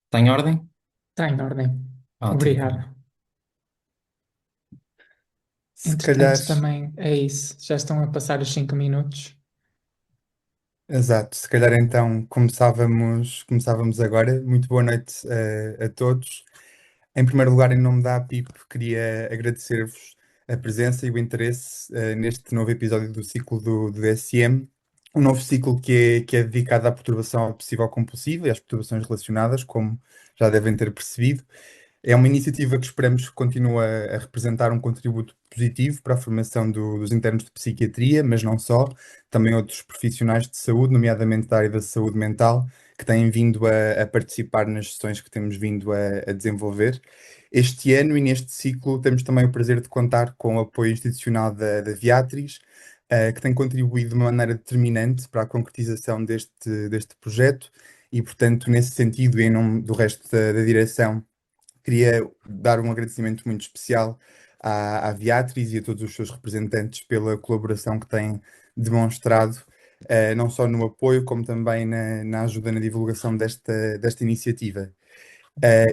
Está em ordem? Está em ordem. Ótimo, pronto. Obrigado. Se calhar, Entretanto, também é isso. Já estão a passar os 5 minutos. exato, se calhar então começávamos agora. Muito boa noite a todos. Em primeiro lugar, em nome da APIP, queria agradecer-vos a presença e o interesse neste novo episódio do ciclo do DSM, um novo ciclo que é dedicado à perturbação obsessiva compulsiva e às perturbações relacionadas, como já devem ter percebido. É uma iniciativa que esperamos que continue a representar um contributo positivo para a formação dos internos de psiquiatria, mas não só, também outros profissionais de saúde, nomeadamente da área da saúde mental, que têm vindo a participar nas sessões que temos vindo a desenvolver. Este ano e neste ciclo temos também o prazer de contar com o apoio institucional da Viatris, que tem contribuído de uma maneira determinante para a concretização deste projeto e, portanto, nesse sentido, e em nome do resto da direção, queria dar um agradecimento muito especial à Viatris e a todos os seus representantes pela colaboração que têm demonstrado, não só no apoio, como também na ajuda na divulgação desta iniciativa.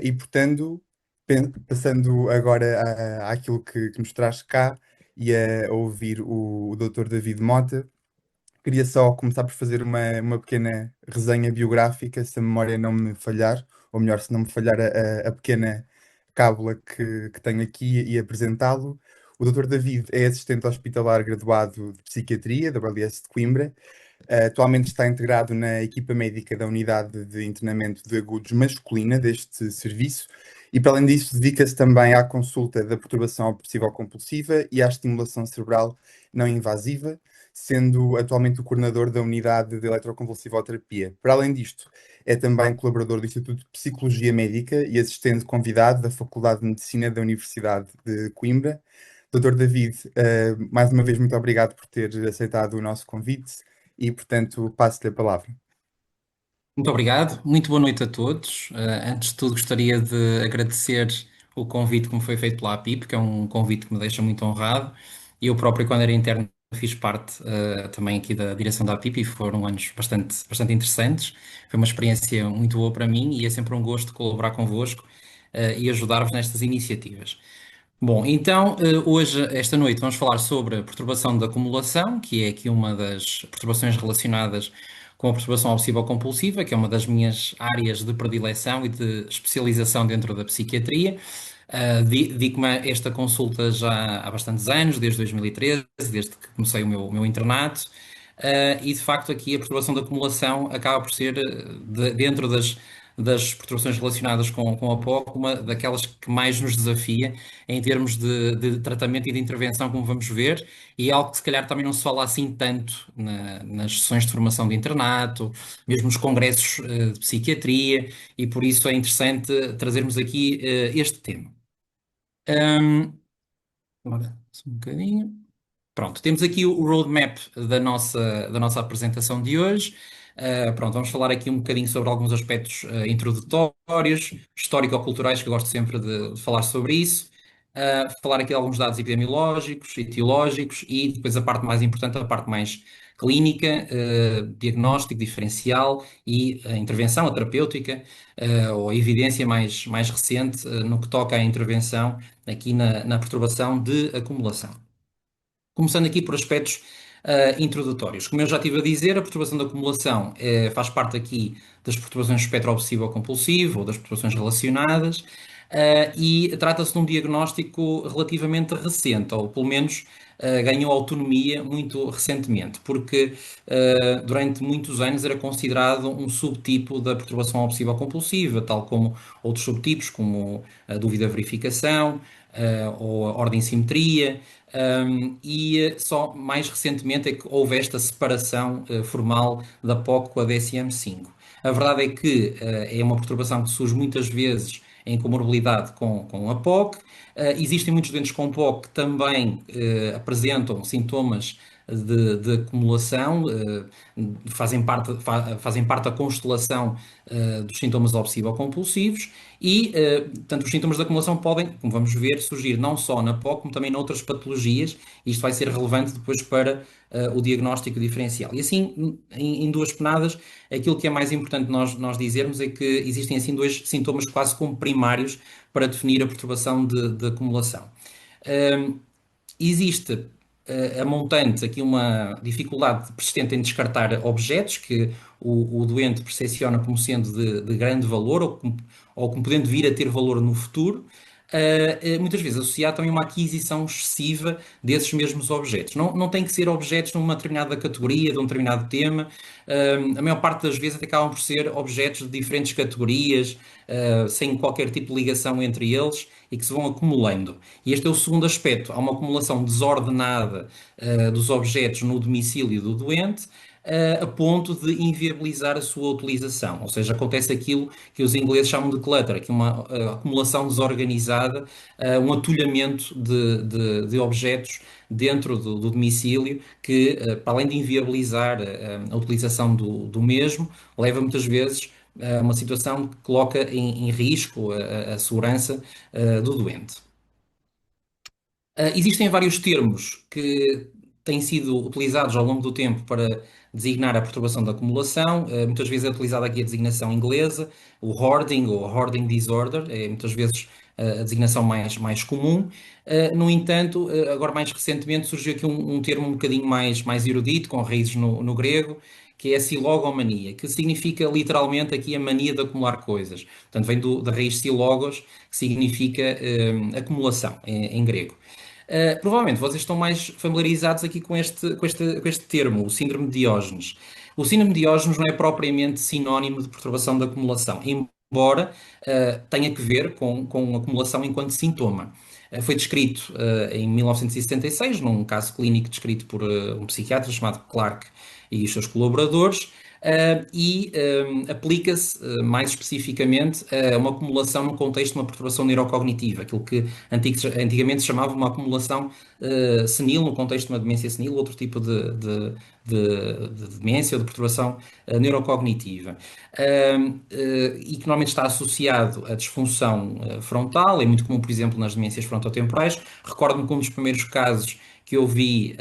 E, portanto, passando agora àquilo que nos traz cá e a ouvir o Dr. David Mota, queria só começar por fazer uma pequena resenha biográfica, se a memória não me falhar, ou melhor, se não me falhar a pequena cábula que tenho aqui e apresentá-lo. O Dr. David é assistente hospitalar graduado de Psiquiatria da WS de Coimbra. Atualmente está integrado na equipa médica da Unidade de Internamento de Agudos Masculina deste serviço e, para além disso, dedica-se também à consulta da perturbação obsessivo-compulsiva e à estimulação cerebral não invasiva, sendo atualmente o coordenador da Unidade de Eletroconvulsivoterapia. Para além disto, é também colaborador do Instituto de Psicologia Médica e assistente convidado da Faculdade de Medicina da Universidade de Coimbra. Doutor David, mais uma vez, muito obrigado por ter aceitado o nosso convite e, portanto, passo-lhe a palavra. Muito obrigado. Muito boa noite a todos. Antes de tudo, gostaria de agradecer o convite que me foi feito pela APIP, que é um convite que me deixa muito honrado. Eu próprio, quando era interno, fiz parte também aqui da direção da APIP e foram anos bastante interessantes. Foi uma experiência muito boa para mim e é sempre um gosto colaborar convosco, e ajudar-vos nestas iniciativas. Bom, então, hoje, esta noite, vamos falar sobre a perturbação da acumulação, que é aqui uma das perturbações relacionadas com a perturbação obsessiva-compulsiva, que é uma das minhas áreas de predileção e de especialização dentro da psiquiatria. Dedico-me a esta consulta já há bastantes anos, desde 2013, desde que comecei o meu internato. E de facto aqui a perturbação da acumulação acaba por ser, dentro das perturbações relacionadas com a POC, uma daquelas que mais nos desafia em termos de tratamento e de intervenção, como vamos ver, e é algo que se calhar também não se fala assim tanto nas sessões de formação de internato, mesmo nos congressos de psiquiatria, e por isso é interessante trazermos aqui este tema. Ahm, Ora, só um bocadinho. Pronto, temos aqui o roadmap da nossa apresentação de hoje. Pronto, vamos falar aqui um bocadinho sobre alguns aspectos introdutórios, histórico-culturais, que eu gosto sempre de falar sobre isso. Falar aqui de alguns dados epidemiológicos, etiológicos e depois a parte mais importante, a parte mais clínica, diagnóstico, diferencial e a intervenção, a terapêutica, ou a evidência mais recente, no que toca à intervenção aqui na perturbação de acumulação. Começando aqui por aspectos introdutórios. Como eu já estive a dizer, a perturbação da acumulação faz parte aqui das perturbações do espectro obsessivo-compulsivo ou das perturbações relacionadas, e trata-se de um diagnóstico relativamente recente, ou pelo menos ganhou autonomia muito recentemente, porque durante muitos anos era considerado um subtipo da perturbação obsessiva-compulsiva, tal como outros subtipos, como a dúvida-verificação, ou a ordem-simetria. E só mais recentemente é que houve esta separação formal da POC com a DSM-5. A verdade é que é uma perturbação que surge muitas vezes em comorbilidade com a POC. Existem muitos doentes com POC que também apresentam sintomas de acumulação, fazem parte da constelação dos sintomas obsessivo-compulsivos e, portanto, os sintomas de acumulação podem, como vamos ver, surgir não só na POC, como também noutras patologias. Isto vai ser relevante depois para o diagnóstico diferencial. E assim, em duas penadas, aquilo que é mais importante nós dizermos é que existem assim dois sintomas quase como primários para definir a perturbação de acumulação. Existe a montante aqui uma dificuldade persistente em descartar objetos que o doente percepciona como sendo de grande valor ou como podendo vir a ter valor no futuro, muitas vezes associado também a uma aquisição excessiva desses mesmos objetos. Não tem que ser objetos numa determinada categoria, de um determinado tema. A maior parte das vezes até acabam por ser objetos de diferentes categorias, sem qualquer tipo de ligação entre eles e que se vão acumulando. E este é o segundo aspecto. Há uma acumulação desordenada, dos objetos no domicílio do doente, a ponto de inviabilizar a sua utilização. Ou seja, acontece aquilo que os ingleses chamam de clutter, que é uma acumulação desorganizada, um atulhamento de objetos dentro do domicílio que, para além de inviabilizar a utilização do mesmo, leva muitas vezes a uma situação que coloca em risco a segurança do doente. Existem vários termos que têm sido utilizados ao longo do tempo para designar a perturbação da acumulação. Muitas vezes é utilizada aqui a designação inglesa, o hoarding ou hoarding disorder, é muitas vezes a designação mais comum. No entanto, agora mais recentemente surgiu aqui um termo um bocadinho mais erudito, com raízes no grego, que é a silogomania, que significa literalmente aqui a mania de acumular coisas. Portanto, vem da raiz silogos, que significa acumulação em grego. Provavelmente vocês estão mais familiarizados aqui com este termo, o síndrome de Diógenes. O síndrome de Diógenes não é propriamente sinónimo de perturbação da acumulação, embora tenha que ver com acumulação enquanto sintoma. Foi descrito em 1976, num caso clínico descrito por um psiquiatra chamado Clark e os seus colaboradores, e aplica-se mais especificamente a uma acumulação no contexto de uma perturbação neurocognitiva, aquilo que antigamente se chamava uma acumulação senil, no contexto de uma demência senil, outro tipo de demência ou de perturbação neurocognitiva. E que normalmente está associado à disfunção frontal, é muito comum, por exemplo, nas demências frontotemporais. Recordo-me que um dos primeiros casos que eu vi,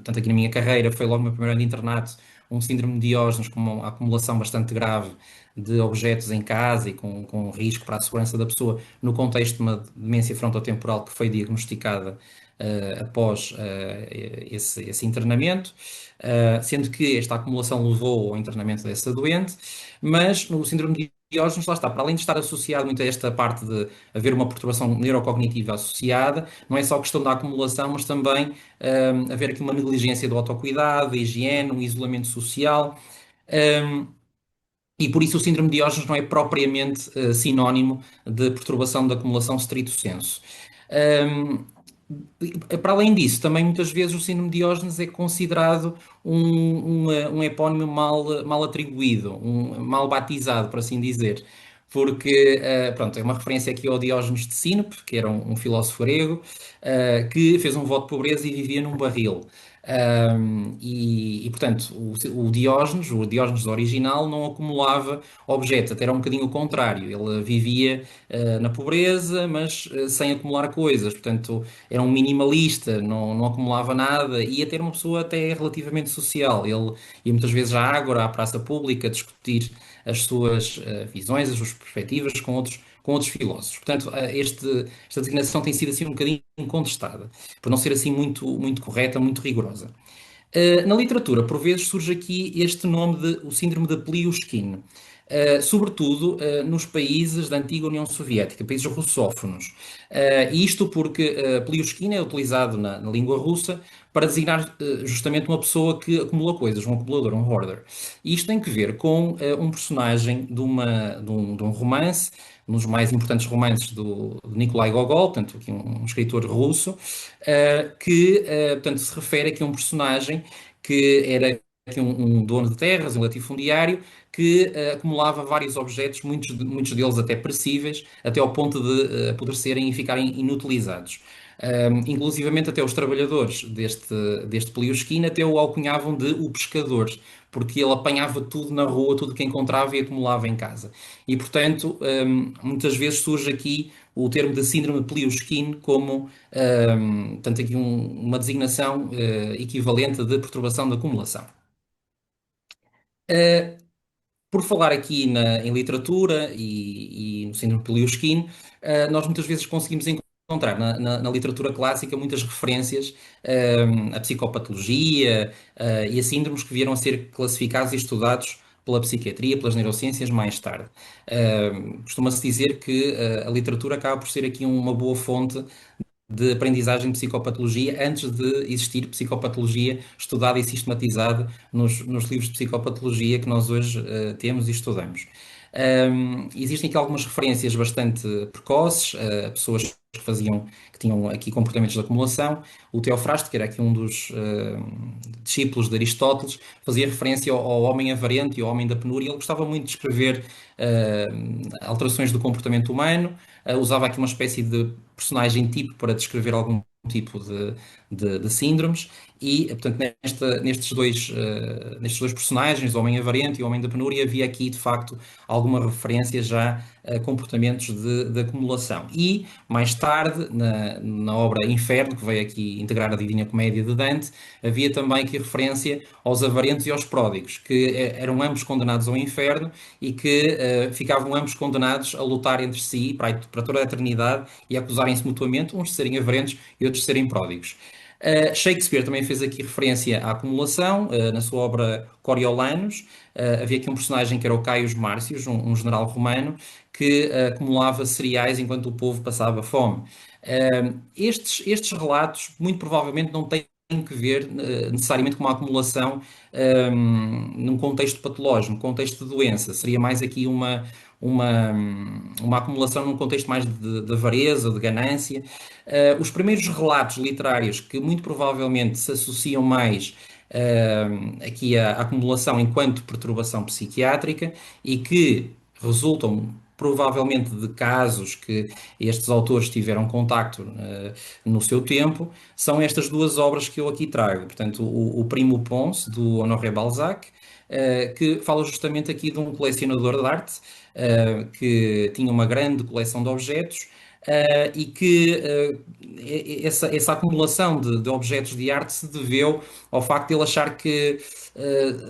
tanto aqui na minha carreira, foi logo no meu primeiro ano de internato, um síndrome de Diógenes com uma acumulação bastante grave de objetos em casa e com risco para a segurança da pessoa, no contexto de uma demência frontotemporal que foi diagnosticada após esse internamento, sendo que esta acumulação levou ao internamento dessa doente, mas no síndrome de Diógenes, lá está, para além de estar associado muito a esta parte de haver uma perturbação neurocognitiva associada, não é só questão da acumulação, mas também haver aqui uma negligência do autocuidado, da higiene, um isolamento social. Um, e por isso o síndrome de Diógenes não é propriamente sinónimo de perturbação da acumulação stricto sensu. Um, para além disso, também muitas vezes o síndrome de Diógenes é considerado um epónimo mal atribuído, mal batizado, por assim dizer. Porque, pronto, é uma referência aqui ao Diógenes de Sinope, que era um filósofo grego, que fez um voto de pobreza e vivia num barril. Portanto, o Diógenes original não acumulava objetos, até era um bocadinho o contrário. Ele vivia na pobreza, mas sem acumular coisas. Portanto, era um minimalista, não acumulava nada e até era uma pessoa até relativamente social. Ele ia muitas vezes à Ágora, à praça pública, discutir as suas visões, as suas perspectivas com outros filósofos. Portanto, esta designação tem sido assim um bocadinho contestada, por não ser assim muito correta, muito rigorosa. Na literatura, por vezes, surge aqui este nome de o síndrome de Pliushkin, sobretudo nos países da antiga União Soviética, países russófonos. Isto porque Pliushkin é utilizado na língua russa para designar justamente uma pessoa que acumula coisas, um acumulador, um hoarder. E isto tem que ver com um personagem de um romance, um dos mais importantes romances de Nikolai Gogol, portanto, aqui um escritor russo, que portanto, se refere aqui a um personagem que era aqui um dono de terras, um latifundiário, que acumulava vários objetos, muitos deles até perecíveis, até ao ponto de apodrecerem e ficarem inutilizados. Inclusivamente até os trabalhadores deste Pliusquino até o alcunhavam de o pescador, porque ele apanhava tudo na rua, tudo que encontrava e acumulava em casa. E, portanto, muitas vezes surge aqui o termo de síndrome de Pliusquino como, tanto aqui uma designação equivalente de perturbação da acumulação. Por falar aqui em literatura e no síndrome de Pliushkin, nós muitas vezes conseguimos encontrar na literatura clássica muitas referências à psicopatologia e a síndromes que vieram a ser classificados e estudados pela psiquiatria, pelas neurociências mais tarde. Costuma-se dizer que a literatura acaba por ser aqui uma boa fonte de aprendizagem de psicopatologia antes de existir psicopatologia estudada e sistematizada nos livros de psicopatologia que nós hoje temos e estudamos. Existem aqui algumas referências bastante precoces, pessoas que tinham aqui comportamentos de acumulação. O Teofrasto, que era aqui um dos discípulos de Aristóteles, fazia referência ao homem avarento e ao homem da penúria. Ele gostava muito de escrever alterações do comportamento humano, usava aqui uma espécie de personagem tipo para descrever algum tipo de síndromes e, portanto, nestes dois personagens, o homem avarento e o homem da penúria, havia aqui, de facto, alguma referência já a comportamentos de acumulação. E, mais tarde, na obra Inferno, que veio aqui integrar a Divina Comédia de Dante, havia também aqui referência aos avarentos e aos pródigos, que eram ambos condenados ao inferno e que ficavam ambos condenados a lutar entre si para toda a eternidade e a acusarem-se mutuamente, uns de serem avarentos e outros de serem pródigos. Shakespeare também fez aqui referência à acumulação, na sua obra Coriolanus. Havia aqui um personagem que era o Caius Márcios, um general romano, que acumulava cereais enquanto o povo passava fome. Estes relatos, muito provavelmente, não têm que ver necessariamente com uma acumulação num contexto patológico, num contexto de doença. Seria mais aqui uma, uma acumulação num contexto mais de avareza, de ganância. Os primeiros relatos literários que muito provavelmente se associam mais aqui à acumulação enquanto perturbação psiquiátrica e que resultam provavelmente de casos que estes autores tiveram contacto no seu tempo, são estas duas obras que eu aqui trago. Portanto, o Primo Pons, do Honoré Balzac, que fala justamente aqui de um colecionador de arte que tinha uma grande coleção de objetos e que essa acumulação de objetos de arte se deveu ao facto de ele achar que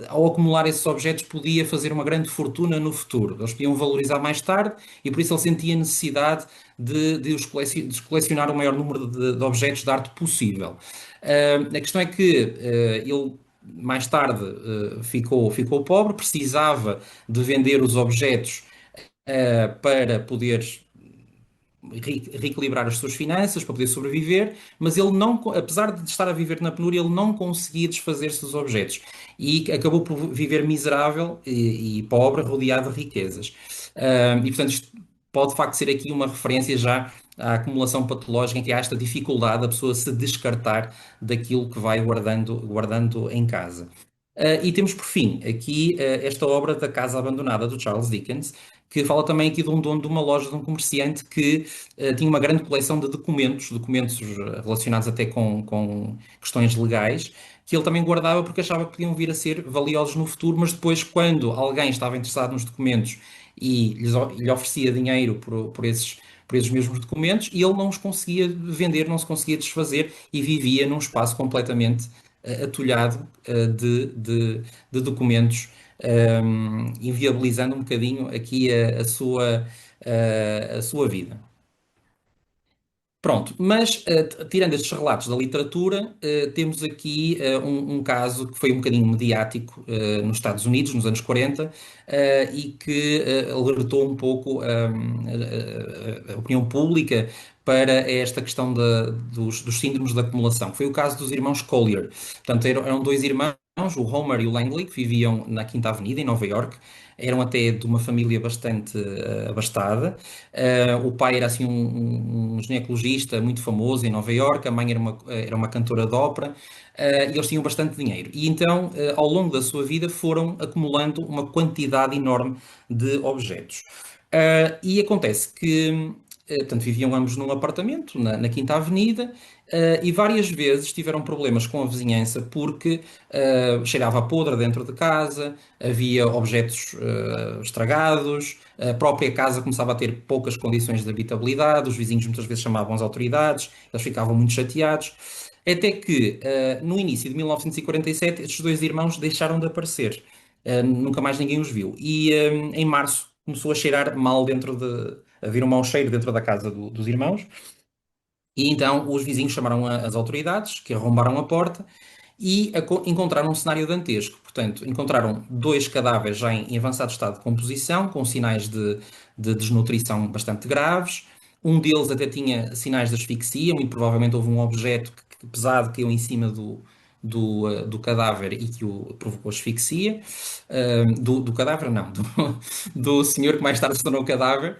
ao acumular esses objetos podia fazer uma grande fortuna no futuro. Eles podiam valorizar mais tarde e por isso ele sentia necessidade de os colecionar o maior número de objetos de arte possível. A questão é que ele mais tarde ficou pobre, precisava de vender os objetos para poder reequilibrar as suas finanças, para poder sobreviver, mas ele não, apesar de estar a viver na penúria, ele não conseguia desfazer-se dos objetos e acabou por viver miserável e pobre, rodeado de riquezas. E portanto, isto pode de facto ser aqui uma referência já à acumulação patológica, em que há esta dificuldade da pessoa se descartar daquilo que vai guardando em casa. E temos por fim aqui esta obra da Casa Abandonada do Charles Dickens, que fala também aqui de um dono de uma loja, de um comerciante que tinha uma grande coleção de documentos relacionados até com questões legais, que ele também guardava porque achava que podiam vir a ser valiosos no futuro, mas depois, quando alguém estava interessado nos documentos e lhe oferecia dinheiro por esses mesmos documentos, e ele não os conseguia vender, não se conseguia desfazer e vivia num espaço completamente atulhado de documentos, inviabilizando um bocadinho aqui a sua vida. Pronto, mas tirando estes relatos da literatura, temos aqui um caso que foi um bocadinho mediático nos Estados Unidos, nos anos 40, e que alertou um pouco a opinião pública para esta questão dos síndromes de acumulação. Foi o caso dos irmãos Collier. Portanto, eram dois irmãos, o Homer e o Langley, que viviam na Quinta Avenida, em Nova York. Eram até de uma família bastante abastada. O pai era assim um ginecologista muito famoso em Nova Iorque, a mãe era uma cantora de ópera, e eles tinham bastante dinheiro. E então, ao longo da sua vida, foram acumulando uma quantidade enorme de objetos. E acontece que Portanto, viviam ambos num apartamento na Quinta Avenida, e várias vezes tiveram problemas com a vizinhança porque cheirava a podre dentro de casa, havia objetos estragados, a própria casa começava a ter poucas condições de habitabilidade, os vizinhos muitas vezes chamavam as autoridades, eles ficavam muito chateados. Até que, no início de 1947, estes dois irmãos deixaram de aparecer. Nunca mais ninguém os viu. E em março começou a cheirar mal havia um mau cheiro dentro da casa dos irmãos, e então os vizinhos chamaram as autoridades, que arrombaram a porta, e encontraram um cenário dantesco. Portanto, encontraram dois cadáveres já em avançado estado de composição, com sinais de desnutrição bastante graves. Um deles até tinha sinais de asfixia, muito provavelmente houve um objeto pesado que caiu em cima do cadáver e que o provocou asfixia. Do cadáver, não, do senhor que mais tarde se tornou cadáver.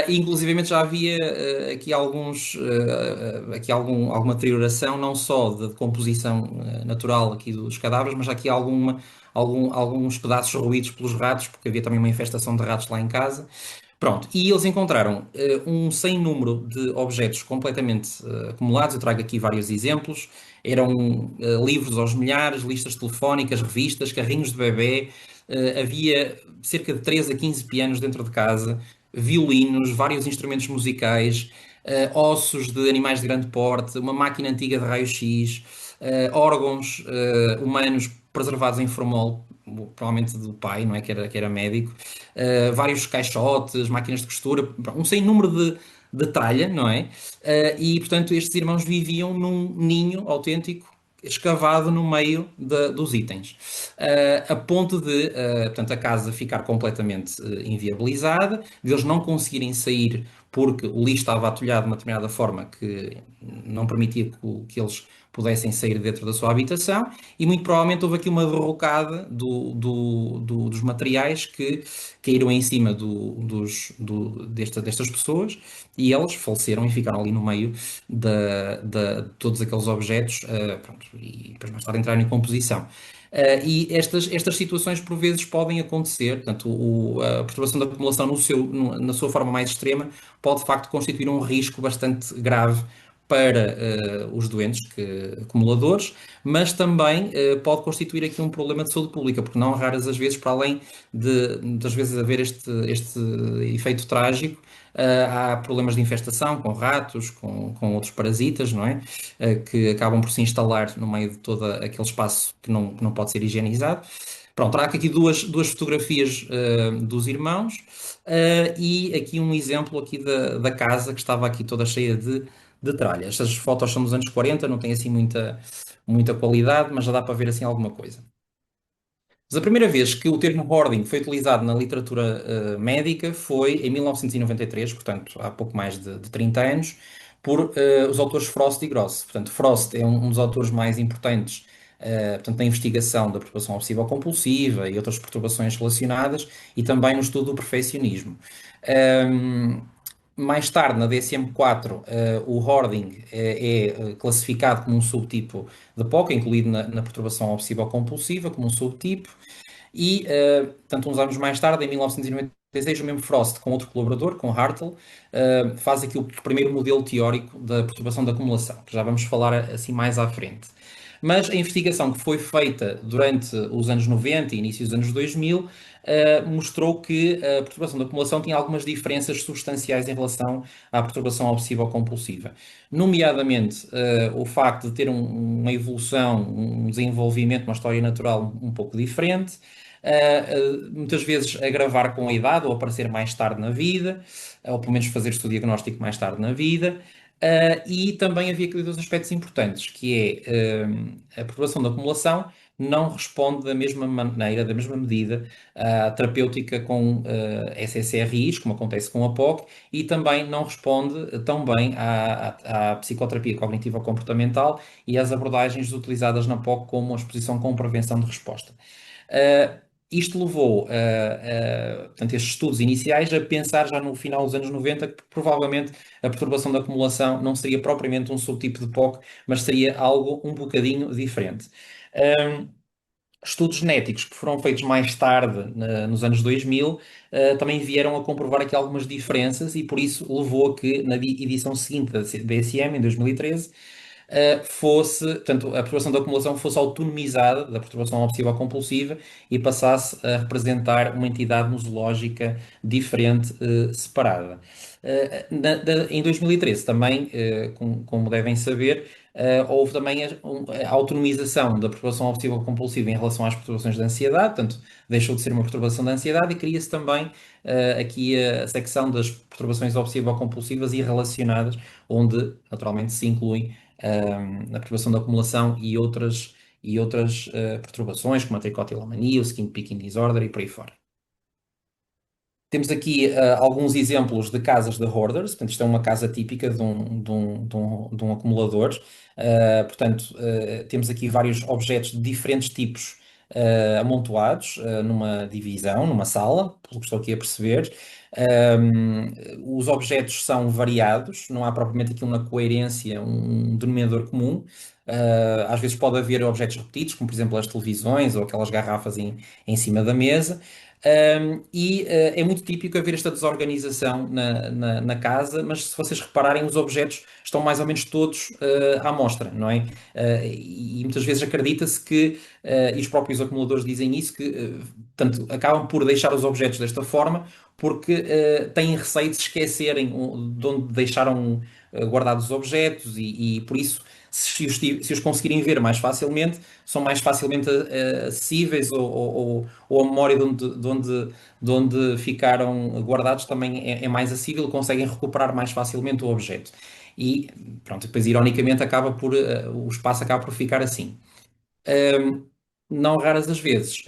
E, inclusivamente já havia aqui alguma deterioração, não só de composição natural aqui dos cadáveres, mas aqui alguns pedaços roídos pelos ratos, porque havia também uma infestação de ratos lá em casa. Pronto, e eles encontraram um sem número de objetos completamente acumulados. Eu trago aqui vários exemplos. Eram livros aos milhares, listas telefónicas, revistas, carrinhos de bebê. Havia cerca de 13 a 15 pianos dentro de casa, violinos, vários instrumentos musicais, ossos de animais de grande porte, uma máquina antiga de raio-x, órgãos humanos preservados em formol, provavelmente do pai, não é? Que era médico, vários caixotes, máquinas de costura, um sem número de tralha, não é? E portanto estes irmãos viviam num ninho autêntico escavado no meio dos itens, a ponto de, portanto, a casa ficar completamente inviabilizada, de eles não conseguirem sair porque o lixo estava atolhado de uma determinada forma que não permitia que eles pudessem sair dentro da sua habitação, e muito provavelmente houve aqui uma derrocada dos materiais que caíram em cima destas pessoas, e elas faleceram e ficaram ali no meio de todos aqueles objetos, pronto, e depois mais tarde entraram em composição. E estas situações por vezes podem acontecer, portanto, a perturbação da acumulação na sua forma mais extrema pode de facto constituir um risco bastante grave para os doentes acumuladores, mas também pode constituir aqui um problema de saúde pública, porque não raras as vezes, para além de muitas vezes haver este efeito trágico, há problemas de infestação com ratos, com outros parasitas, não é? Que acabam por se instalar no meio de todo aquele espaço que não pode ser higienizado. Pronto, trago aqui duas fotografias dos irmãos, e aqui um exemplo aqui da casa que estava aqui toda cheia de tralha. Estas fotos são dos anos 40, não tem assim muita qualidade, mas já dá para ver assim alguma coisa. Mas a primeira vez que o termo hoarding foi utilizado na literatura médica foi em 1993, portanto há pouco mais de 30 anos, por os autores Frost e Gross. Portanto, Frost é um dos autores mais importantes, portanto, na investigação da perturbação obsessiva compulsiva e outras perturbações relacionadas, e também no estudo do perfeccionismo. Ahm, Mais tarde, na DSM-4, o hoarding é classificado como um subtipo de POC, incluído na perturbação obsessiva compulsiva, como um subtipo. E, tanto uns anos mais tarde, em 1996, o mesmo Frost, com outro colaborador, com Hartle, faz aqui o primeiro modelo teórico da perturbação da acumulação, que já vamos falar assim mais à frente. Mas a investigação que foi feita durante os anos 90 e início dos anos 2000 mostrou que a perturbação da acumulação tinha algumas diferenças substanciais em relação à perturbação obsessiva-compulsiva. Nomeadamente, o facto de ter uma evolução, um desenvolvimento, uma história natural um pouco diferente, muitas vezes agravar com a idade ou aparecer mais tarde na vida, ou pelo menos fazer o diagnóstico mais tarde na vida. E também havia aqui dois aspectos importantes, que é a perturbação da acumulação não responde da mesma maneira, da mesma medida, à terapêutica com SSRIs, como acontece com a POC, e também não responde tão bem à psicoterapia cognitiva comportamental e às abordagens utilizadas na POC, como a exposição com prevenção de resposta. Isto levou, portanto, estes estudos iniciais a pensar já no final dos anos 90 que provavelmente a perturbação da acumulação não seria propriamente um subtipo de POC, mas seria algo um bocadinho diferente. estudos genéticos que foram feitos mais tarde, nos anos 2000, também vieram a comprovar aqui algumas diferenças e por isso levou a que na edição seguinte da DSM, em 2013, fosse, portanto, a perturbação da acumulação fosse autonomizada da perturbação obsessiva compulsiva e passasse a representar uma entidade nosológica diferente, separada. Em 2013 também, como devem saber, houve também a autonomização da perturbação obsessiva compulsiva em relação às perturbações de ansiedade, portanto, deixou de ser uma perturbação de ansiedade e cria-se também aqui a secção das perturbações obsessivo compulsivas e relacionadas, onde naturalmente se inclui a perturbação da acumulação e outras perturbações, como a tricotilomania, o skin picking disorder e por aí fora. Temos aqui alguns exemplos de casas de hoarders, portanto, isto é uma casa típica de um acumulador. Portanto, temos aqui vários objetos de diferentes tipos amontoados numa divisão, numa sala, pelo que estou aqui a perceber. Os objetos são variados, não há propriamente aqui uma coerência, um denominador comum. Às vezes pode haver objetos repetidos, como por exemplo as televisões ou aquelas garrafas em cima da mesa. É muito típico haver esta desorganização na casa, mas se vocês repararem, os objetos estão mais ou menos todos à mostra, não é? E muitas vezes acredita-se que, e os próprios acumuladores dizem isso, que portanto, acabam por deixar os objetos desta forma porque têm receio de se esquecerem de onde deixaram guardados os objetos e por isso, se os conseguirem ver mais facilmente, são mais facilmente acessíveis ou a memória de onde ficaram guardados também é mais acessível, conseguem recuperar mais facilmente o objeto. E pronto, depois ironicamente o espaço acaba por ficar assim. Um, não raras as vezes,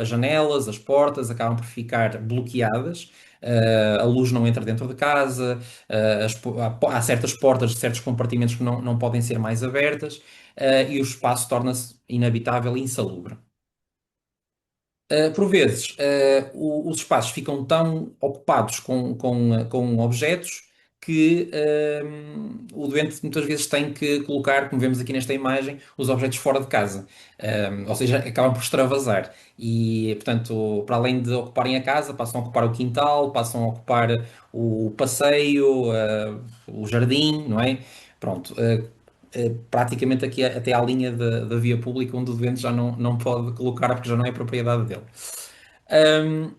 as janelas, as portas acabam por ficar bloqueadas, a luz não entra dentro de casa, há certas portas de certos compartimentos que não podem ser mais abertas, e o espaço torna-se inabitável e insalubre. Por vezes, os espaços ficam tão ocupados com objetos que o doente muitas vezes tem que colocar, como vemos aqui nesta imagem, os objetos fora de casa. Ou seja, acabam por extravasar. E, portanto, para além de ocuparem a casa, passam a ocupar o quintal, passam a ocupar o passeio, o jardim, não é? Pronto. Praticamente aqui até à linha da via pública, onde o doente já não pode colocar porque já não é propriedade dele. Ahm,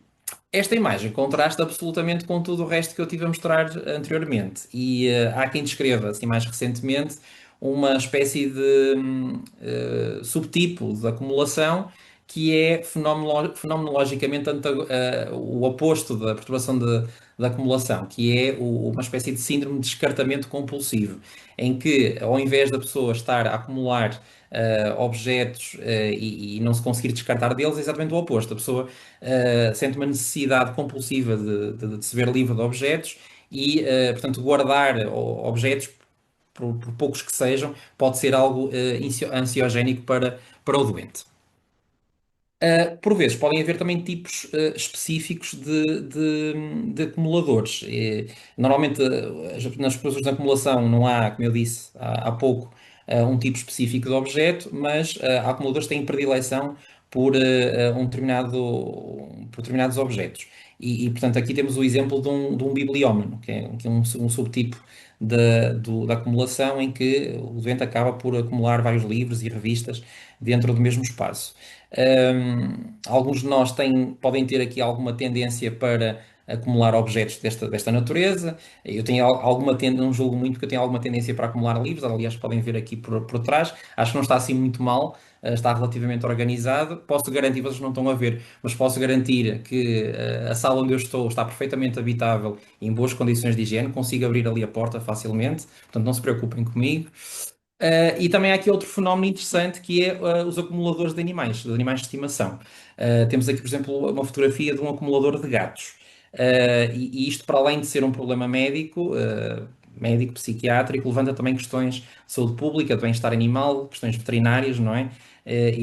Esta imagem contrasta absolutamente com tudo o resto que eu tive a mostrar anteriormente. E há quem descreva, assim, mais recentemente, uma espécie de subtipo de acumulação que é fenomenologicamente o oposto da perturbação da acumulação, que é uma espécie de síndrome de descartamento compulsivo, em que, ao invés da pessoa estar a acumular objetos e não se conseguir descartar deles, é exatamente o oposto. A pessoa sente uma necessidade compulsiva de se ver livre de objetos e, portanto, guardar objetos, por poucos que sejam, pode ser algo ansiogénico para o doente. Por vezes podem haver também tipos específicos de acumuladores. Normalmente, nas processos de acumulação não há, como eu disse há pouco, um tipo específico de objeto, mas há acumuladores que têm predileção por determinados objetos. Portanto, aqui temos o exemplo de um bibliómano, que é um subtipo da acumulação em que o doente acaba por acumular vários livros e revistas dentro do mesmo espaço. Alguns de nós podem ter aqui alguma tendência para acumular objetos desta natureza. Eu tenho alguma tendência, não julgo muito, porque eu tenho alguma tendência para acumular livros. Aliás, podem ver aqui por trás. Acho que não está assim muito mal, está relativamente organizado. Posso garantir, vocês não estão a ver, mas posso garantir que a sala onde eu estou está perfeitamente habitável e em boas condições de higiene. Consigo abrir ali a porta facilmente, portanto, não se preocupem comigo. E também há aqui outro fenómeno interessante que é os acumuladores de animais de estimação. Temos aqui, por exemplo, uma fotografia de um acumulador de gatos. E isto, para além de ser um problema médico, psiquiátrico, levanta também questões de saúde pública, de bem-estar animal, questões veterinárias, não é?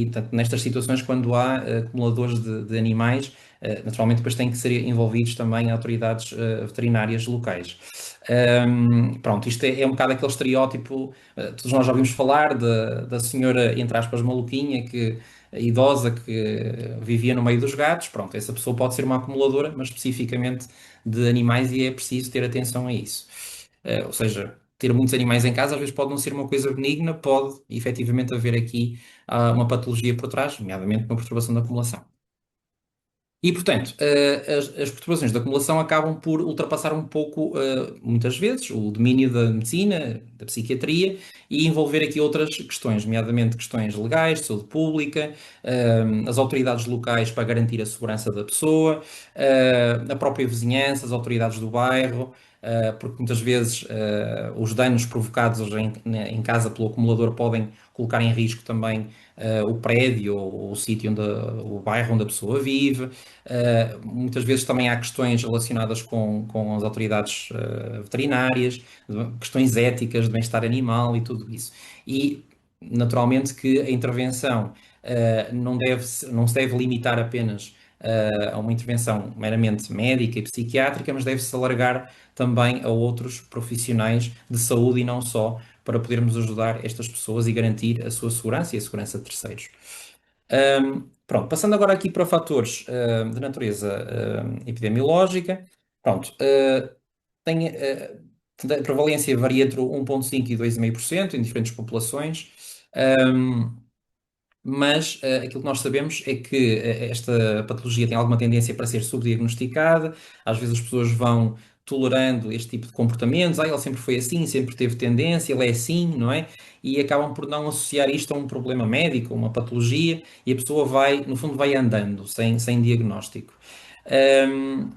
Portanto, nestas situações, quando há acumuladores de animais, naturalmente depois têm que ser envolvidos também autoridades veterinárias locais. Pronto, isto é um bocado aquele estereótipo, todos nós já ouvimos falar da senhora, entre aspas, maluquinha, que idosa que vivia no meio dos gatos, pronto, essa pessoa pode ser uma acumuladora, mas especificamente de animais e é preciso ter atenção a isso. Ou seja, ter muitos animais em casa às vezes pode não ser uma coisa benigna, pode efetivamente haver aqui uma patologia por trás, nomeadamente uma perturbação da acumulação. E, portanto, as perturbações da acumulação acabam por ultrapassar um pouco, muitas vezes, o domínio da medicina, da psiquiatria e envolver aqui outras questões, nomeadamente questões legais, de saúde pública, as autoridades locais para garantir a segurança da pessoa, a própria vizinhança, as autoridades do bairro, porque muitas vezes os danos provocados em casa pelo acumulador podem colocar em risco também o prédio ou o sítio onde o bairro onde a pessoa vive. Muitas vezes também há questões relacionadas com as autoridades veterinárias, questões éticas de bem-estar animal e tudo isso. E, naturalmente, que a intervenção não se deve limitar apenas a uma intervenção meramente médica e psiquiátrica, mas deve-se alargar também a outros profissionais de saúde e não só, para podermos ajudar estas pessoas e garantir a sua segurança e a segurança de terceiros. Pronto, passando agora aqui para fatores de natureza epidemiológica. Pronto, tem, a prevalência varia entre 1,5% e 2,5% em diferentes populações. Um, mas aquilo que nós sabemos é que esta patologia tem alguma tendência para ser subdiagnosticada, às vezes as pessoas vão tolerando este tipo de comportamentos, ele sempre foi assim, sempre teve tendência, ele é assim, não é? E acabam por não associar isto a um problema médico, a uma patologia, e a pessoa vai, no fundo, vai andando, sem diagnóstico. Ahm,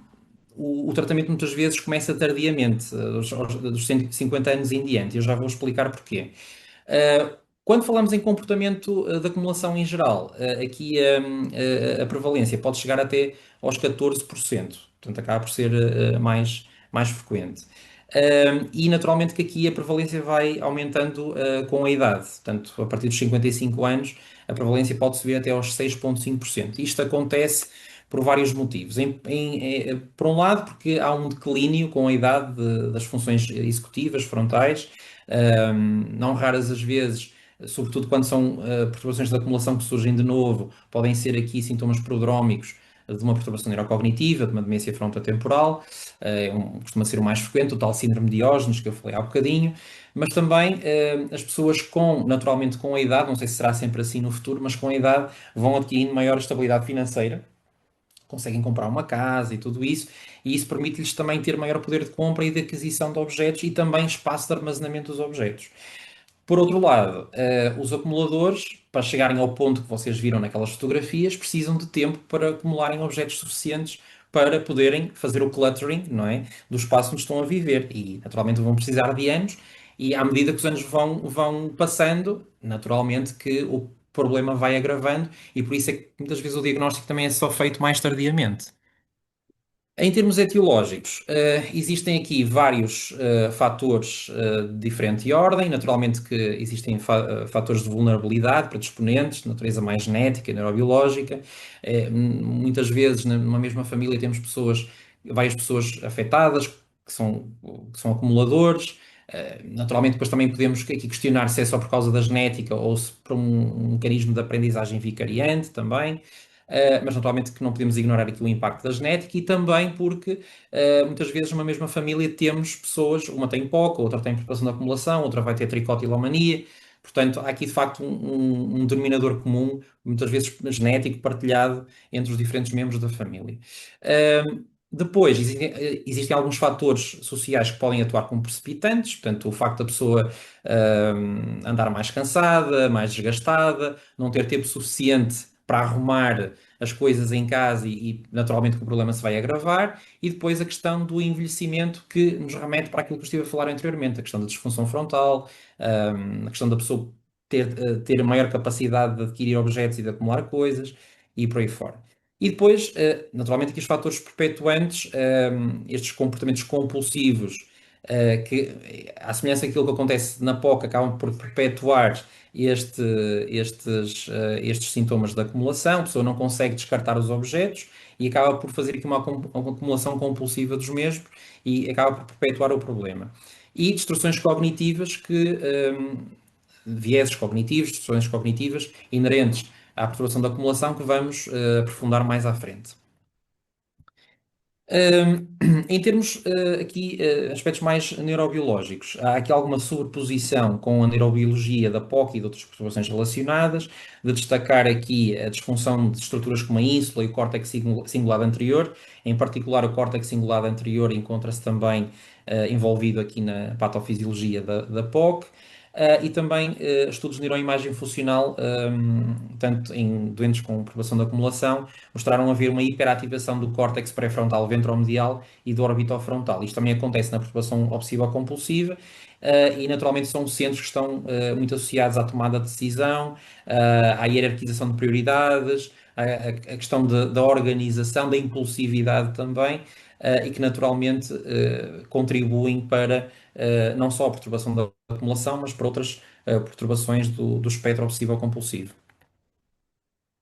o tratamento muitas vezes começa tardiamente, dos 150 anos em diante, eu já vou explicar porquê. Uh, Quando falamos em comportamento de acumulação em geral, aqui a prevalência pode chegar até aos 14%, portanto acaba por ser mais frequente. E naturalmente que aqui a prevalência vai aumentando com a idade, portanto a partir dos 55 anos a prevalência pode subir até aos 6,5%. Isto acontece por vários motivos. Por um lado, porque há um declínio com a idade das funções executivas frontais, não raras as vezes, sobretudo quando são perturbações de acumulação que surgem de novo, podem ser aqui sintomas prodrómicos de uma perturbação neurocognitiva, de uma demência frontotemporal, costuma ser o mais frequente, o tal síndrome de Diógenes que eu falei há bocadinho, mas também as pessoas naturalmente com a idade, não sei se será sempre assim no futuro, mas com a idade vão adquirindo maior estabilidade financeira, conseguem comprar uma casa e tudo isso, e isso permite-lhes também ter maior poder de compra e de aquisição de objetos e também espaço de armazenamento dos objetos. Por outro lado, os acumuladores, para chegarem ao ponto que vocês viram naquelas fotografias, precisam de tempo para acumularem objetos suficientes para poderem fazer o cluttering, não é, do espaço onde estão a viver. E, naturalmente, vão precisar de anos, e à medida que os anos vão passando, naturalmente que o problema vai agravando, e por isso é que muitas vezes o diagnóstico também é só feito mais tardiamente. Em termos etiológicos, existem aqui vários fatores de diferente ordem. Naturalmente que existem fatores de vulnerabilidade predisponentes, de natureza mais genética, neurobiológica. Muitas vezes, numa mesma família, temos várias pessoas afetadas, que são acumuladores. Naturalmente, depois também podemos aqui questionar se é só por causa da genética ou se por um mecanismo de aprendizagem vicariante também. Mas naturalmente que não podemos ignorar aqui o impacto da genética e também porque muitas vezes numa mesma família temos pessoas, uma tem POC, outra tem perturbação da acumulação, outra vai ter tricotilomania. Portanto, há aqui de facto um denominador comum, muitas vezes genético, partilhado entre os diferentes membros da família. Depois, existem alguns fatores sociais que podem atuar como precipitantes, portanto, o facto da pessoa andar mais cansada, mais desgastada, não ter tempo suficiente para arrumar as coisas em casa e naturalmente que o problema se vai agravar, e depois a questão do envelhecimento que nos remete para aquilo que eu estive a falar anteriormente, a questão da disfunção frontal, a questão da pessoa ter maior capacidade de adquirir objetos e de acumular coisas e por aí fora. E depois, naturalmente, aqui os fatores perpetuantes, estes comportamentos compulsivos, que, à semelhança daquilo que acontece na POC, acabam por perpetuar estes sintomas de acumulação, a pessoa não consegue descartar os objetos e acaba por fazer aqui uma acumulação compulsiva dos mesmos e acaba por perpetuar o problema. E distorções cognitivas vieses cognitivos, distorções cognitivas inerentes à perturbação da acumulação que vamos aprofundar mais à frente. Em termos aqui aspectos mais neurobiológicos, há aqui alguma sobreposição com a neurobiologia da POC e de outras perturbações relacionadas, de destacar aqui a disfunção de estruturas como a ínsula e o córtex cingulado anterior, em particular o córtex cingulado anterior encontra-se também envolvido aqui na patofisiologia da POC. E também estudos de neuroimagem funcional, tanto em doentes com perturbação da acumulação, mostraram haver uma hiperativação do córtex pré-frontal ventromedial e do orbitofrontal. Isto também acontece na perturbação obsessiva-compulsiva e naturalmente são centros que estão muito associados à tomada de decisão, à hierarquização de prioridades, à questão da organização, da impulsividade também, e que naturalmente contribuem para não só a perturbação da acumulação, mas para outras perturbações do espectro obsessivo-compulsivo.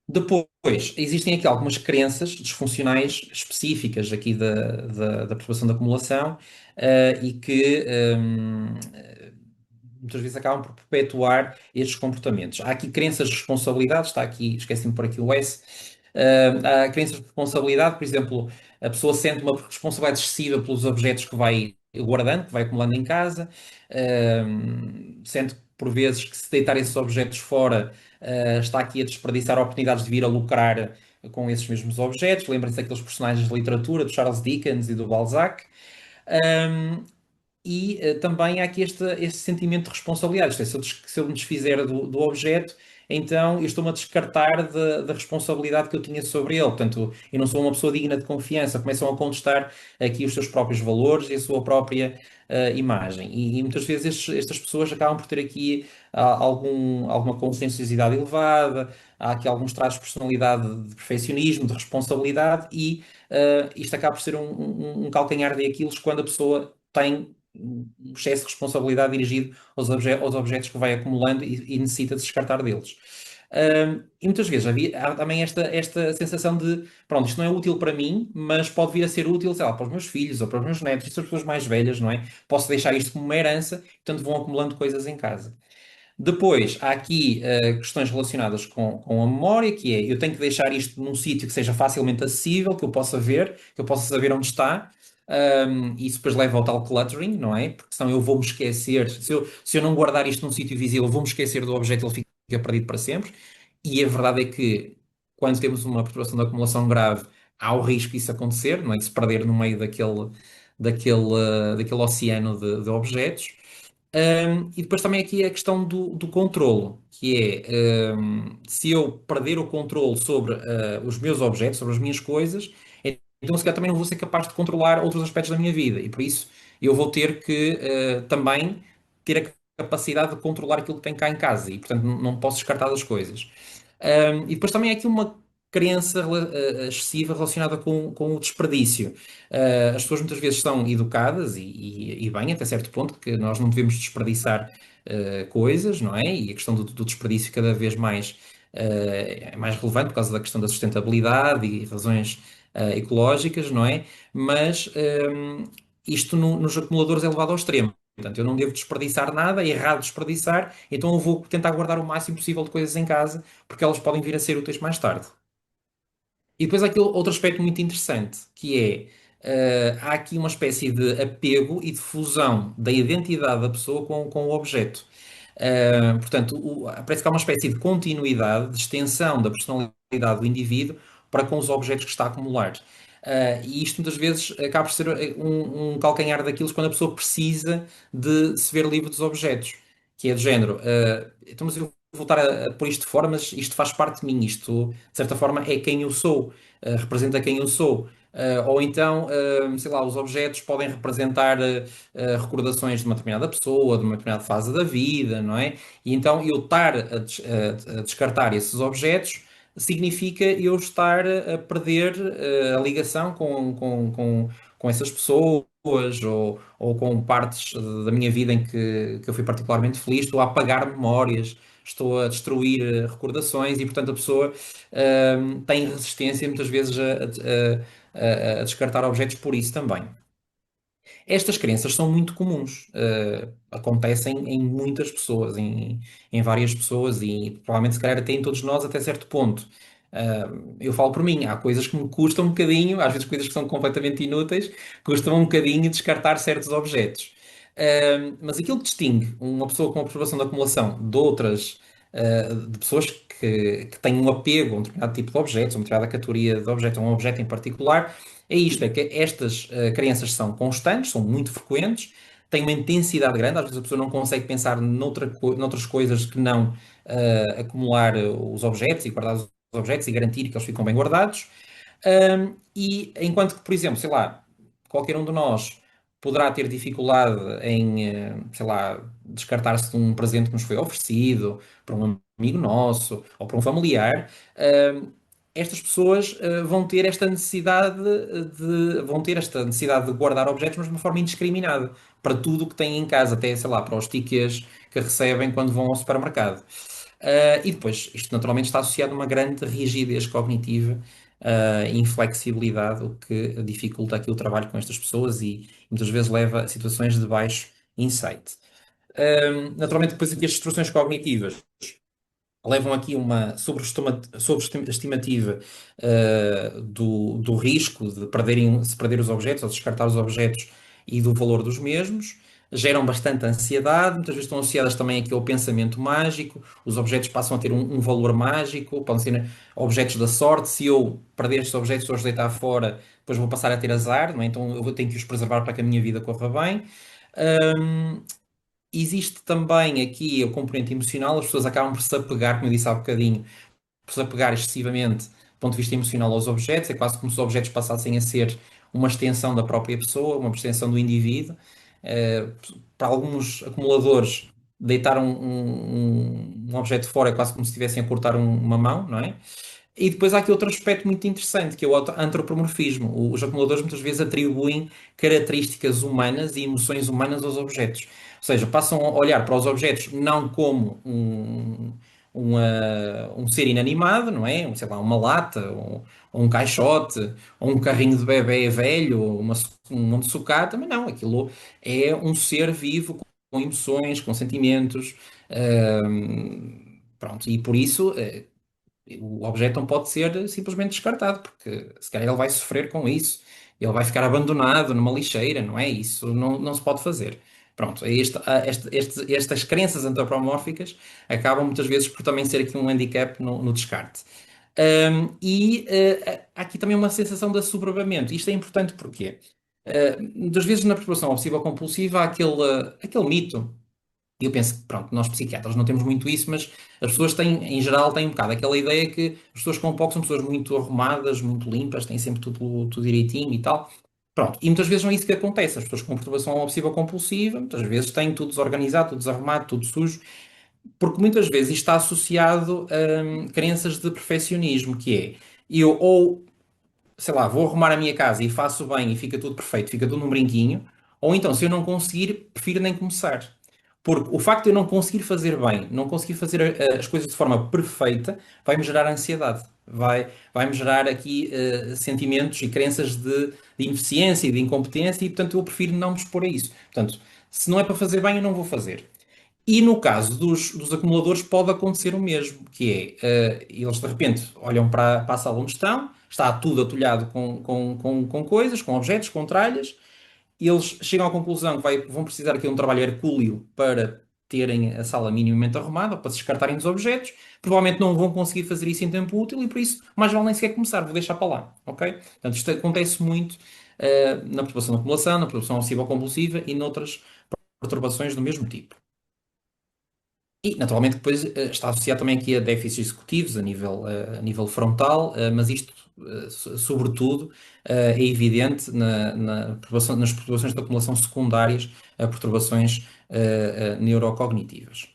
Depois, existem aqui algumas crenças disfuncionais específicas aqui da perturbação da acumulação, e que muitas vezes acabam por perpetuar estes comportamentos. Há aqui crenças de responsabilidade, está aqui, esqueci-me por aqui o S. Há crenças de responsabilidade, por exemplo, a pessoa sente uma responsabilidade excessiva pelos objetos que vai guardando, que vai acumulando em casa, sente por vezes que se deitar esses objetos fora está aqui a desperdiçar oportunidades de vir a lucrar com esses mesmos objetos. Lembrem-se daqueles personagens de literatura, do Charles Dickens e do Balzac. Um, e também há aqui este sentimento de responsabilidade. Isto é, se eu me desfizer do objeto, então eu estou-me a descartar da responsabilidade que eu tinha sobre ele. Portanto, eu não sou uma pessoa digna de confiança. Começam a contestar aqui os seus próprios valores e a sua própria imagem. E muitas vezes estas pessoas acabam por ter aqui alguma conscienciosidade elevada, há aqui alguns traços de personalidade de perfeccionismo, de responsabilidade, e isto acaba por ser um calcanhar de Aquiles quando a pessoa tem um excesso de responsabilidade dirigido aos objetos que vai acumulando e necessita de se descartar deles. E muitas vezes há também esta sensação de, pronto, isto não é útil para mim, mas pode vir a ser útil, sei lá, para os meus filhos ou para os meus netos, e são as pessoas mais velhas, não é? Posso deixar isto como uma herança, portanto vão acumulando coisas em casa. Depois, há aqui questões relacionadas com a memória, que é, eu tenho que deixar isto num sítio que seja facilmente acessível, que eu possa ver, que eu possa saber onde está. E isso depois leva ao tal cluttering, não é? Porque senão eu vou-me esquecer, se eu não guardar isto num sítio visível, eu vou-me esquecer do objeto, ele fica perdido para sempre. E a verdade é que quando temos uma perturbação da acumulação grave, há o risco disso acontecer, não é? De se perder no meio daquele oceano de objetos. E depois também aqui a questão do controlo, que é se eu perder o controle sobre os meus objetos, sobre as minhas coisas, então se calhar também não vou ser capaz de controlar outros aspectos da minha vida e por isso eu vou ter que também ter a capacidade de controlar aquilo que tenho cá em casa e portanto não posso descartar das coisas. E depois também há aqui uma crença excessiva relacionada com o desperdício. As pessoas muitas vezes são educadas e bem, até certo ponto, que nós não devemos desperdiçar coisas, não é? E a questão do desperdício cada vez é mais relevante por causa da questão da sustentabilidade e razões ecológicas, não é? Mas isto nos acumuladores é levado ao extremo. Portanto, eu não devo desperdiçar nada, é errado desperdiçar, então eu vou tentar guardar o máximo possível de coisas em casa, porque elas podem vir a ser úteis mais tarde. E depois há aqui outro aspecto muito interessante, que é, há aqui uma espécie de apego e de fusão da identidade da pessoa com o objeto. Portanto, parece que há uma espécie de continuidade, de extensão da personalidade do indivíduo para com os objetos que está a acumular. E isto muitas vezes acaba por ser um calcanhar daquilo quando a pessoa precisa de se ver livre dos objetos, que é do género, então, mas eu vou voltar a pôr isto de fora, mas isto faz parte de mim, isto de certa forma é quem eu sou, representa quem eu sou. Ou então, sei lá, os objetos podem representar recordações de uma determinada pessoa, de uma determinada fase da vida, não é? E então eu estar a descartar esses objetos significa eu estar a perder a ligação com essas pessoas ou com partes da minha vida em que eu fui particularmente feliz, estou a apagar memórias, estou a destruir recordações e, portanto, a pessoa tem resistência muitas vezes a descartar objetos por isso também. Estas crenças são muito comuns, acontecem em muitas pessoas, em várias pessoas e provavelmente se calhar até em todos nós até certo ponto. Eu falo por mim, há coisas que me custam um bocadinho, às vezes coisas que são completamente inúteis, custam um bocadinho descartar certos objetos. Mas aquilo que distingue uma pessoa com observação de acumulação de outras, de pessoas que têm um apego a um determinado tipo de objetos, a uma determinada categoria de objeto, a um objeto em particular, é isto, é que estas crenças são constantes, são muito frequentes, têm uma intensidade grande, às vezes a pessoa não consegue pensar noutras coisas que não acumular os objetos e guardar os objetos e garantir que eles ficam bem guardados. E enquanto que, por exemplo, sei lá, qualquer um de nós poderá ter dificuldade em, sei lá, descartar-se de um presente que nos foi oferecido por um amigo nosso ou por um familiar, estas pessoas vão ter esta necessidade de guardar objetos, mas de uma forma indiscriminada, para tudo o que têm em casa, até, sei lá, para os tickets que recebem quando vão ao supermercado. E depois, isto naturalmente está associado a uma grande rigidez cognitiva, inflexibilidade, o que dificulta aqui o trabalho com estas pessoas e muitas vezes leva a situações de baixo insight. Naturalmente, depois aqui as distorções cognitivas levam aqui uma sobreestimativa do risco de se perder os objetos ou descartar os objetos e do valor dos mesmos. Geram bastante ansiedade, muitas vezes estão associadas também aqui ao pensamento mágico, os objetos passam a ter um valor mágico, podem ser objetos da sorte, se eu perder estes objetos, se eu os deitar fora, depois vou passar a ter azar, não é? Então eu tenho que os preservar para que a minha vida corra bem. Hum, Existe também aqui o componente emocional, as pessoas acabam por se apegar, como eu disse há bocadinho, por se apegar excessivamente do ponto de vista emocional aos objetos, é quase como se os objetos passassem a ser uma extensão da própria pessoa, uma extensão do indivíduo. Eh, para alguns acumuladores, deitar um objeto fora é quase como se estivessem a cortar uma mão, não é? E depois há aqui outro aspecto muito interessante, que é o antropomorfismo. Os acumuladores muitas vezes atribuem características humanas e emoções humanas aos objetos. Ou seja, passam a olhar para os objetos não como um ser inanimado, não é? Sei lá, uma lata, ou um caixote, ou um carrinho de bebê velho, ou um monte de sucata, mas não, aquilo é um ser vivo com emoções, com sentimentos. Pronto, e por isso o objeto não pode ser simplesmente descartado, porque se calhar ele vai sofrer com isso, ele vai ficar abandonado numa lixeira, não é? Isso não se pode fazer. Pronto, estas crenças antropomórficas acabam muitas vezes por também ser aqui um handicap no descarte. Há aqui também uma sensação de assoberbamento. Isto é importante porque, muitas vezes na perturbação obsessiva compulsiva há aquele mito e eu penso que, pronto, nós psiquiatras não temos muito isso, mas as pessoas têm, em geral, têm um bocado aquela ideia que as pessoas com POC são pessoas muito arrumadas, muito limpas, têm sempre tudo direitinho e tal. Pronto, e muitas vezes não é isso que acontece. As pessoas com perturbação obsessiva compulsiva, muitas vezes têm tudo desorganizado, tudo desarrumado, tudo sujo, porque muitas vezes isto está associado a crenças de perfeccionismo, que é eu ou sei lá, vou arrumar a minha casa e faço bem e fica tudo perfeito, fica tudo num brinquinho, ou então, se eu não conseguir, prefiro nem começar. Porque o facto de eu não conseguir fazer bem, não conseguir fazer as coisas de forma perfeita, vai-me gerar ansiedade. Vai-me gerar aqui sentimentos e crenças de ineficiência e de incompetência e, portanto, eu prefiro não me expor a isso. Portanto, se não é para fazer bem, eu não vou fazer. E no caso dos acumuladores pode acontecer o mesmo, que é, eles de repente olham para a sala onde estão, está tudo atulhado com coisas, com objetos, com tralhas, e eles chegam à conclusão que vão precisar aqui de um trabalho hercúleo para terem a sala minimamente arrumada, para se descartarem dos objetos, provavelmente não vão conseguir fazer isso em tempo útil e por isso mais vale nem sequer começar, vou deixar para lá, ok? Portanto, isto acontece muito na perturbação da acumulação, na perturbação obsessiva compulsiva e noutras perturbações do mesmo tipo. E, naturalmente, depois está associado também aqui a déficits executivos a nível frontal, mas isto, sobretudo, é evidente nas perturbações de acumulação secundárias a perturbações neurocognitivas.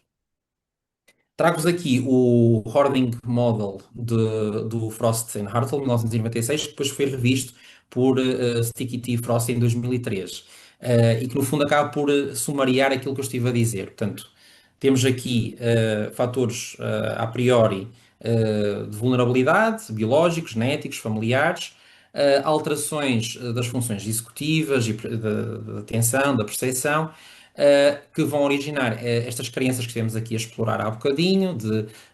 Trago-vos aqui o Hoarding Model do Frost and Hartle, 1996, que depois foi revisto por Sticky T. Frost em 2003, e que no fundo acaba por sumariar aquilo que eu estive a dizer. Portanto, temos aqui fatores a priori de vulnerabilidade, biológicos, genéticos, familiares, alterações das funções executivas e da atenção, da percepção, que vão originar estas crenças que temos aqui a explorar há bocadinho,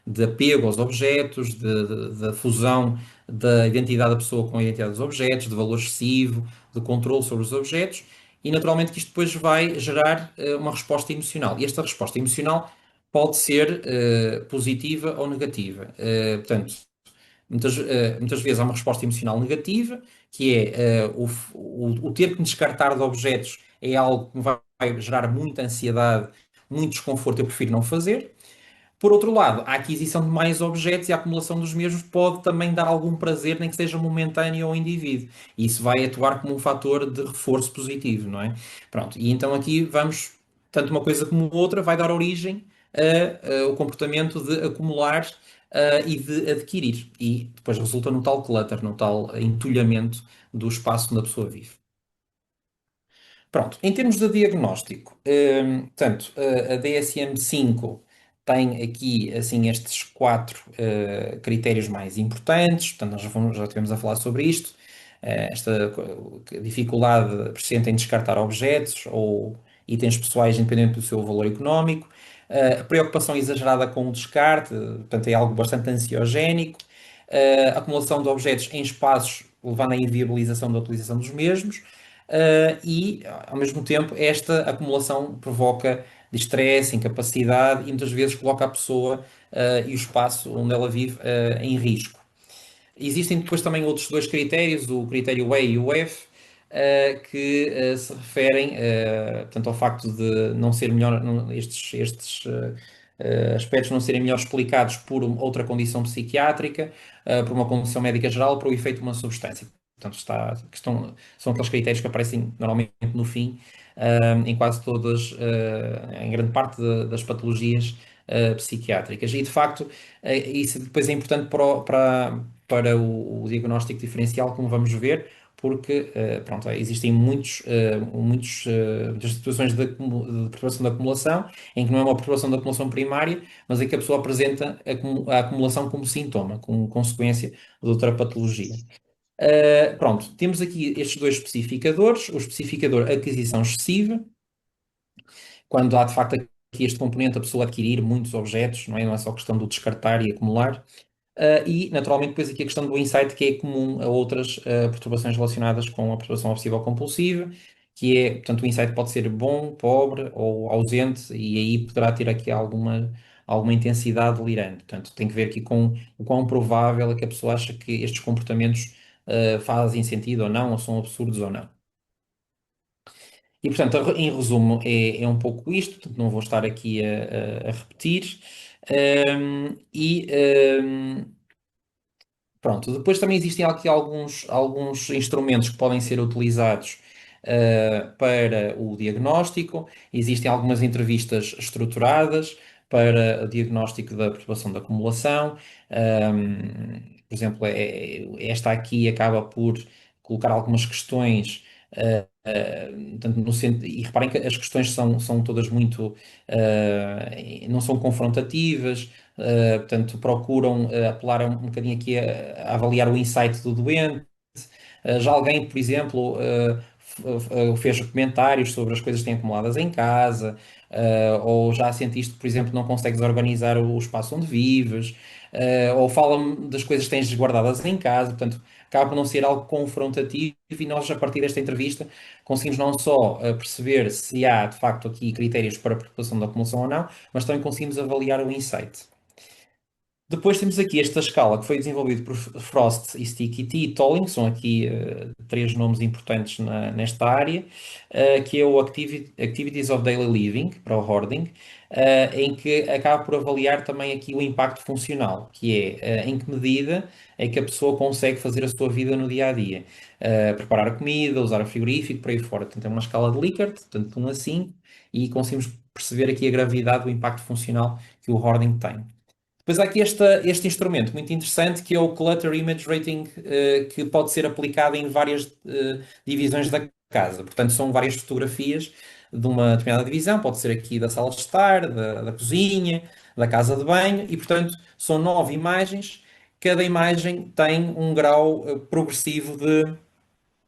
de apego aos objetos, da fusão da identidade da pessoa com a identidade dos objetos, de valor excessivo, de controle sobre os objetos, e naturalmente que isto depois vai gerar uma resposta emocional. E esta resposta emocional pode ser positiva ou negativa. Portanto, muitas vezes há uma resposta emocional negativa, que é o ter que me descartar de objetos é algo que me vai gerar muita ansiedade, muito desconforto, eu prefiro não fazer. Por outro lado, a aquisição de mais objetos e a acumulação dos mesmos pode também dar algum prazer, nem que seja momentâneo ao indivíduo. E isso vai atuar como um fator de reforço positivo, não é? Pronto, e então aqui vamos, tanto uma coisa como outra, vai dar origem ao comportamento de acumular e de adquirir. E depois resulta no tal clutter, no tal entulhamento do espaço onde a pessoa vive. Pronto, em termos de diagnóstico, portanto, a DSM-5 tem aqui assim estes quatro critérios mais importantes, portanto, já tivemos a falar sobre isto, esta dificuldade persistente em descartar objetos ou itens pessoais independente do seu valor económico, a preocupação exagerada com o descarte, portanto, é algo bastante ansiogénico, a acumulação de objetos em espaços levando à inviabilização da utilização dos mesmos, e, ao mesmo tempo, esta acumulação provoca estresse, incapacidade e muitas vezes coloca a pessoa e o espaço onde ela vive em risco. Existem depois também outros dois critérios, o critério E e o F, que se referem, portanto, ao facto de não ser melhor, estes aspectos não serem melhor explicados por outra condição psiquiátrica, por uma condição médica geral, para o efeito de uma substância. Portanto, são aqueles critérios que aparecem normalmente no fim, em quase todas, em grande parte das patologias psiquiátricas. E, de facto, isso depois é importante para o diagnóstico diferencial, como vamos ver, porque pronto, existem muitas situações de perturbação da acumulação, em que não é uma perturbação da acumulação primária, mas em que a pessoa apresenta a acumulação como sintoma, como consequência de outra patologia. Pronto, temos aqui estes dois especificadores, o especificador aquisição excessiva, quando há de facto aqui este componente, a pessoa adquirir muitos objetos, não é só questão do descartar e acumular. E, naturalmente, depois aqui a questão do insight, que é comum a outras perturbações relacionadas com a perturbação obsessiva compulsiva, que é, portanto, o insight pode ser bom, pobre ou ausente, e aí poderá ter aqui alguma intensidade delirante. Portanto, tem que ver aqui com o quão provável é que a pessoa acha que estes comportamentos fazem sentido ou não, ou são absurdos ou não. E, portanto, em resumo, é um pouco isto, portanto, não vou estar aqui a repetir. E pronto, depois também existem aqui alguns instrumentos que podem ser utilizados para o diagnóstico. Existem algumas entrevistas estruturadas para o diagnóstico da perturbação da acumulação. Por exemplo, esta aqui acaba por colocar algumas questões. Tanto e reparem que as questões são todas muito, não são confrontativas, portanto, procuram apelar um bocadinho aqui a avaliar o insight do doente. Já alguém, por exemplo, fez comentários sobre as coisas que têm acumuladas em casa, ou já sentiste que, por exemplo, não consegues organizar o espaço onde vives, ou fala das coisas que tens guardadas em casa, portanto, acaba por não ser algo confrontativo e nós, a partir desta entrevista, conseguimos não só perceber se há, de facto, aqui critérios para a preocupação da acumulação ou não, mas também conseguimos avaliar o insight. Depois temos aqui esta escala que foi desenvolvida por Frost e Sticky T e Tolling, são aqui três nomes importantes nesta área, que é o Activities of Daily Living, para o Hording, em que acaba por avaliar também aqui o impacto funcional, que é em que medida é que a pessoa consegue fazer a sua vida no dia a dia. Preparar a comida, usar o frigorífico, por aí fora. Portanto, é uma escala de Likert, portanto, de 1 a 5, e conseguimos perceber aqui a gravidade do impacto funcional que o Hording tem. Depois há aqui este instrumento muito interessante que é o Clutter Image Rating, que pode ser aplicado em várias divisões da casa. Portanto, são várias fotografias de uma determinada divisão, pode ser aqui da sala de estar, da cozinha, da casa de banho, e portanto são 9 imagens cada imagem tem um grau progressivo de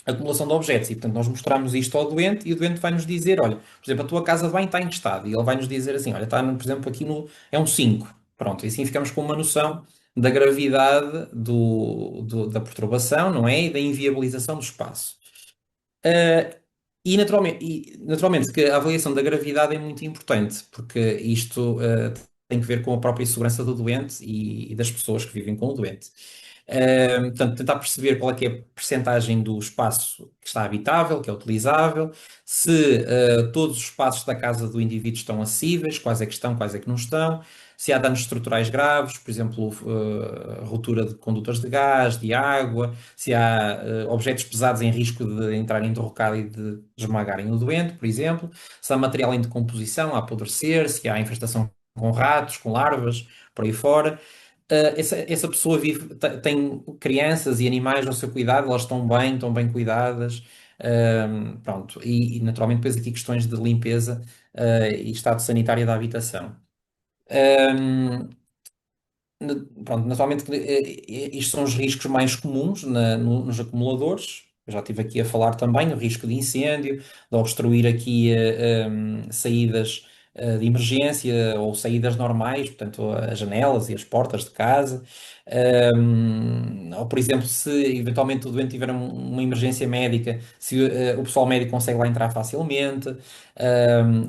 acumulação de objetos. E, portanto, nós mostramos isto ao doente e o doente vai nos dizer, olha, por exemplo, a tua casa de banho está em que estado? E ele vai nos dizer assim, olha, está, por exemplo, aqui no... é um 5. Pronto, e assim ficamos com uma noção da gravidade da perturbação, não é? E da inviabilização do espaço. Uh, e naturalmente que a avaliação da gravidade é muito importante, porque isto tem que ver com a própria segurança do doente e das pessoas que vivem com o doente. Portanto, tentar perceber qual é que é a percentagem do espaço que está habitável, que é utilizável, se todos os espaços da casa do indivíduo estão acessíveis, quais é que estão, quais é que não estão, se há danos estruturais graves, por exemplo, ruptura de condutas de gás, de água, se há objetos pesados em risco de entrarem em derrocado e de esmagarem o doente, por exemplo, se há material em decomposição, a apodrecer, se há infestação com ratos, com larvas, por aí fora. Essa pessoa tem crianças e animais ao seu cuidado, elas estão bem cuidadas. Pronto, e naturalmente depois aqui questões de limpeza e estado sanitário da habitação. Um, Pronto, naturalmente, isto são os riscos mais comuns nos acumuladores. Eu já estive aqui a falar também o risco de incêndio, de obstruir aqui saídas de emergência ou saídas normais, portanto, as janelas e as portas de casa. Ou, por exemplo, se eventualmente o doente tiver uma emergência médica, se o pessoal médico consegue lá entrar facilmente.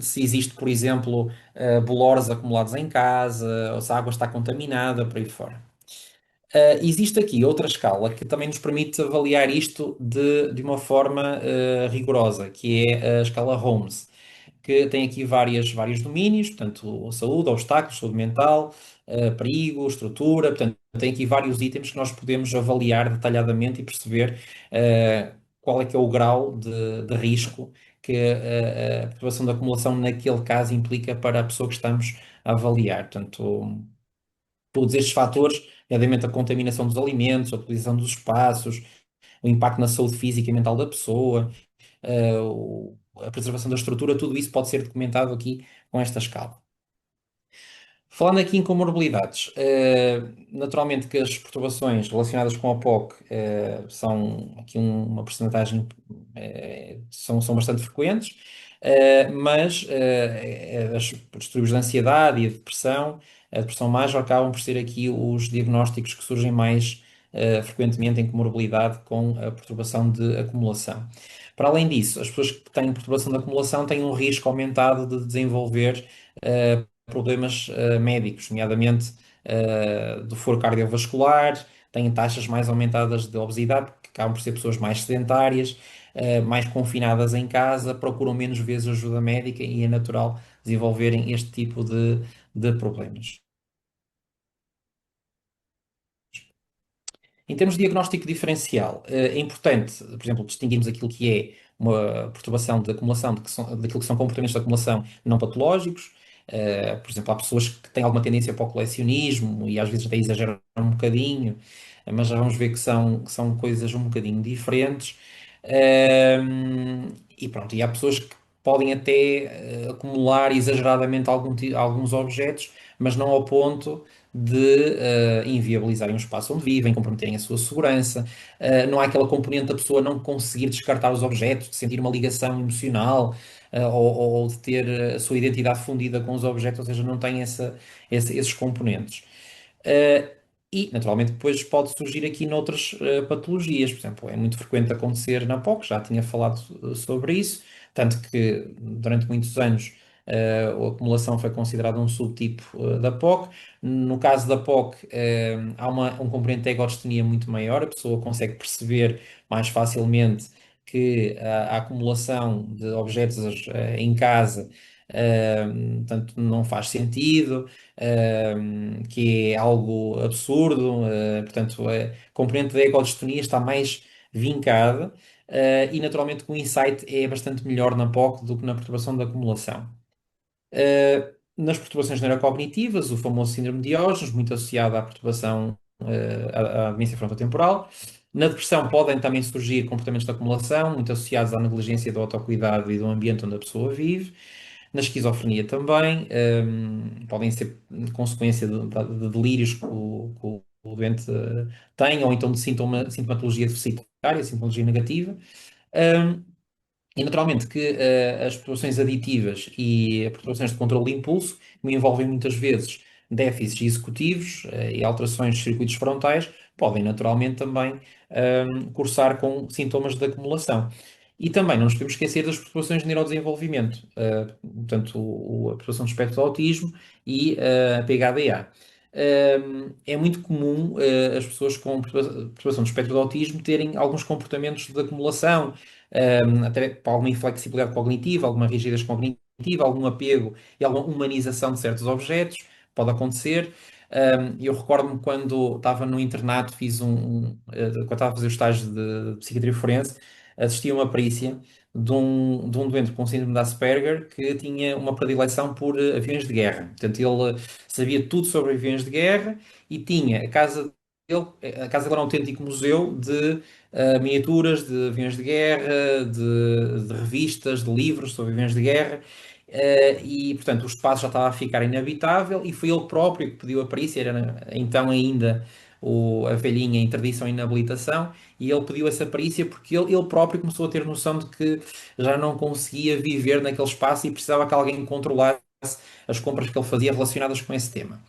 Se existe, por exemplo, bolores acumulados em casa, ou se a água está contaminada, por aí fora. Existe aqui outra escala que também nos permite avaliar isto de uma forma rigorosa, que é a escala Holmes, que tem aqui vários domínios, portanto, saúde, obstáculos, saúde mental, perigo, estrutura, portanto, tem aqui vários itens que nós podemos avaliar detalhadamente e perceber qual é que é o grau de risco que a perturbação da acumulação naquele caso implica para a pessoa que estamos a avaliar. Portanto, todos estes fatores, nomeadamente a contaminação dos alimentos, a utilização dos espaços, o impacto na saúde física e mental da pessoa, a preservação da estrutura, tudo isso pode ser documentado aqui com esta escala. Falando aqui em comorbilidades, naturalmente que as perturbações relacionadas com a POC são aqui uma percentagem, são bastante frequentes, mas os distúrbios de ansiedade e a depressão major acabam por ser aqui os diagnósticos que surgem mais frequentemente em comorbilidade com a perturbação de acumulação. Para além disso, as pessoas que têm perturbação de acumulação têm um risco aumentado de desenvolver problemas médicos, nomeadamente do foro cardiovascular, têm taxas mais aumentadas de obesidade, porque acabam por ser pessoas mais sedentárias, mais confinadas em casa, procuram menos vezes ajuda médica e é natural desenvolverem este tipo de problemas. Em termos de diagnóstico diferencial, é importante, por exemplo, distinguirmos aquilo que é uma perturbação de acumulação daquilo que são comportamentos de acumulação não patológicos. Por exemplo, há pessoas que têm alguma tendência para o colecionismo e às vezes até exageram um bocadinho, mas já vamos ver que são coisas um bocadinho diferentes. E pronto, e há pessoas que podem até acumular exageradamente alguns objetos, mas não ao ponto de inviabilizarem o espaço onde vivem, comprometerem a sua segurança. Não há aquela componente da pessoa não conseguir descartar os objetos, de sentir uma ligação emocional, ou de ter a sua identidade fundida com os objetos, ou seja, não tem esses componentes. Uh, e, naturalmente, depois pode surgir aqui noutras patologias. Por exemplo, é muito frequente acontecer na POC, já tinha falado sobre isso, tanto que durante muitos anos a acumulação foi considerada um subtipo da POC. No caso da POC, há um componente de egodistonia muito maior, a pessoa consegue perceber mais facilmente que a acumulação de objetos em casa, portanto, não faz sentido, que é algo absurdo, portanto, a componente da ecodistonia está mais vincada, e naturalmente que o insight é bastante melhor na POC do que na perturbação da acumulação. Nas perturbações neurocognitivas, o famoso síndrome de Diógenes, muito associado à perturbação, à demência frontotemporal. Na depressão podem também surgir comportamentos de acumulação, muito associados à negligência do autocuidado e do ambiente onde a pessoa vive. Na esquizofrenia também, podem ser consequência de delírios o doente tem, ou então de sintomatologia deficitária, sintomatologia negativa. Um, e naturalmente que as perturbações aditivas e as perturbações de controle de impulso, que envolvem muitas vezes déficits executivos e alterações de circuitos frontais, podem naturalmente também cursar com sintomas de acumulação. E também não nos podemos esquecer das perturbações de neurodesenvolvimento, portanto, a perturbação do espectro do autismo e a PHDA. É muito comum as pessoas com perturbação do espectro do autismo terem alguns comportamentos de acumulação, até para alguma inflexibilidade cognitiva, alguma rigidez cognitiva, algum apego e alguma humanização de certos objetos, pode acontecer. Eu recordo-me quando estava no internato, quando estava a fazer o estágio de psiquiatria forense, assisti a uma perícia de um doente com síndrome de Asperger que tinha uma predileção por aviões de guerra. Portanto, ele sabia tudo sobre aviões de guerra e tinha a casa dele era um autêntico museu de miniaturas de aviões de guerra, de revistas, de livros sobre aviões de guerra. E, portanto, o espaço já estava a ficar inabitável e foi ele próprio que pediu a perícia, era então ainda a velhinha interdição e inabilitação, e ele pediu essa perícia porque ele próprio começou a ter noção de que já não conseguia viver naquele espaço e precisava que alguém controlasse as compras que ele fazia relacionadas com esse tema.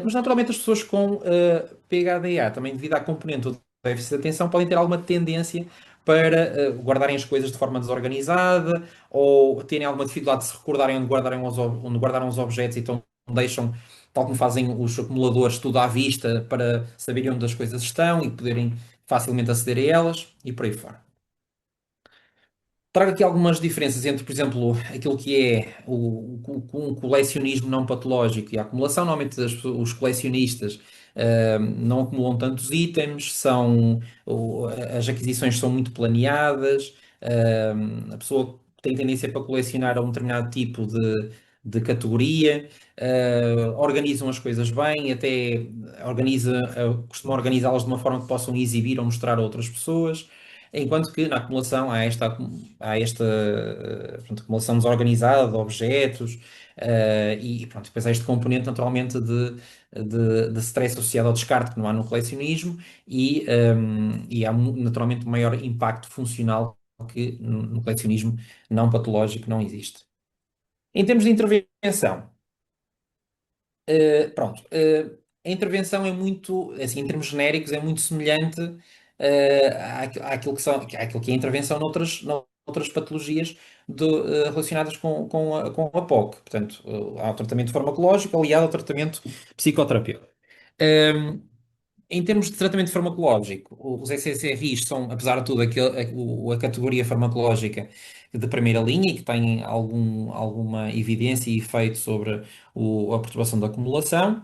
Mas naturalmente as pessoas com PHDA, também devido à componente do déficit de atenção, podem ter alguma tendência para guardarem as coisas de forma desorganizada ou terem alguma dificuldade de se recordarem onde guardaram os objetos, então deixam, tal como fazem os acumuladores, tudo à vista para saberem onde as coisas estão e poderem facilmente aceder a elas e por aí fora. Trago aqui algumas diferenças entre, por exemplo, aquilo que é um colecionismo não patológico e a acumulação. Normalmente os colecionistas não acumulam tantos itens, as aquisições são muito planeadas, a pessoa tem tendência para colecionar a um determinado tipo de categoria, organizam as coisas bem, até costumam organizá-las de uma forma que possam exibir ou mostrar a outras pessoas. Enquanto que na acumulação há esta pronto, acumulação desorganizada de objetos, e pronto, depois há este componente naturalmente de stress associado ao descarte que não há no colecionismo e há naturalmente um maior impacto funcional que no colecionismo não patológico não existe. Em termos de intervenção, a intervenção é muito, assim, em termos genéricos, é muito semelhante àquilo que é a intervenção noutras patologias relacionadas com a POC. Portanto, há o tratamento farmacológico aliado ao tratamento psicoterapêutico. Um, Em termos de tratamento farmacológico, os SSRIs são, apesar de tudo, a categoria farmacológica de primeira linha e que tem alguma evidência e efeito sobre a perturbação da acumulação.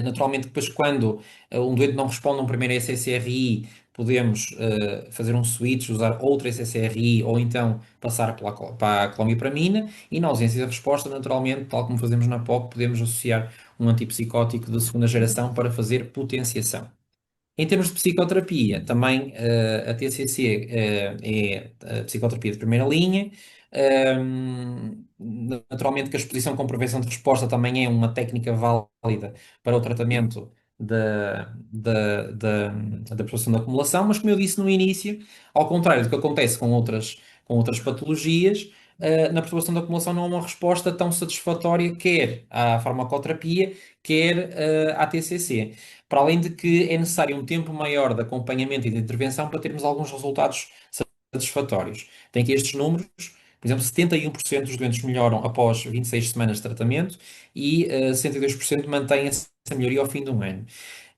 Naturalmente, depois, quando um doente não responde a um primeiro SSRI, podemos fazer um switch, usar outro SSRI ou então passar para a clomipramina. E na ausência de resposta, naturalmente, tal como fazemos na POC, podemos associar um antipsicótico de segunda geração para fazer potenciação. Em termos de psicoterapia, também a TCC é a psicoterapia de primeira linha. Naturalmente que a exposição com prevenção de resposta também é uma técnica válida para o tratamento da perturbação da acumulação, mas como eu disse no início, ao contrário do que acontece com outras patologias, na perturbação da acumulação não há uma resposta tão satisfatória quer à farmacoterapia, quer à TCC. Para além de que é necessário um tempo maior de acompanhamento e de intervenção para termos alguns resultados satisfatórios. Tem aqui estes números. Por exemplo, 71% dos doentes melhoram após 26 semanas de tratamento e 62% mantêm-se a melhoria ao fim de um ano.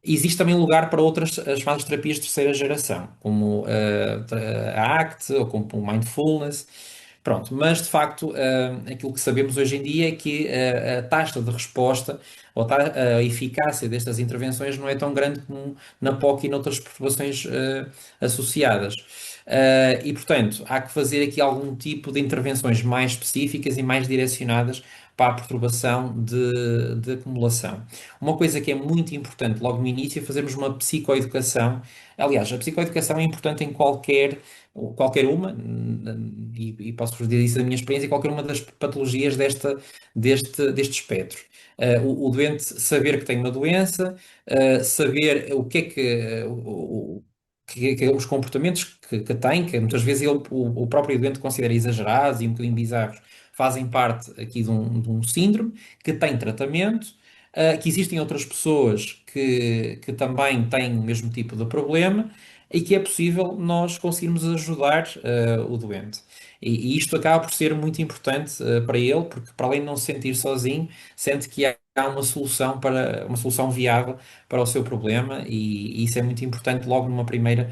Existe também lugar para outras as chamadas terapias de terceira geração, como a ACT ou como o Mindfulness. Pronto, mas de facto, aquilo que sabemos hoje em dia é que a taxa de resposta ou a eficácia destas intervenções não é tão grande como na POC e noutras perturbações associadas. E, portanto, há que fazer aqui algum tipo de intervenções mais específicas e mais direcionadas para a perturbação de acumulação. Uma coisa que é muito importante logo no início é fazermos uma psicoeducação. Aliás, a psicoeducação é importante em qualquer uma, e posso-vos dizer isso da minha experiência, qualquer uma das patologias deste espectro. O doente saber que tem uma doença, saber o que é que, que é os comportamentos que tem, que muitas vezes o próprio doente considera exagerados e um bocadinho bizarros, fazem parte aqui de um síndrome que tem tratamento, que existem outras pessoas que também têm o mesmo tipo de problema e que é possível nós conseguirmos ajudar o doente. E isto acaba por ser muito importante para ele, porque para além de não se sentir sozinho, sente que há uma solução viável para o seu problema e isso é muito importante logo numa primeira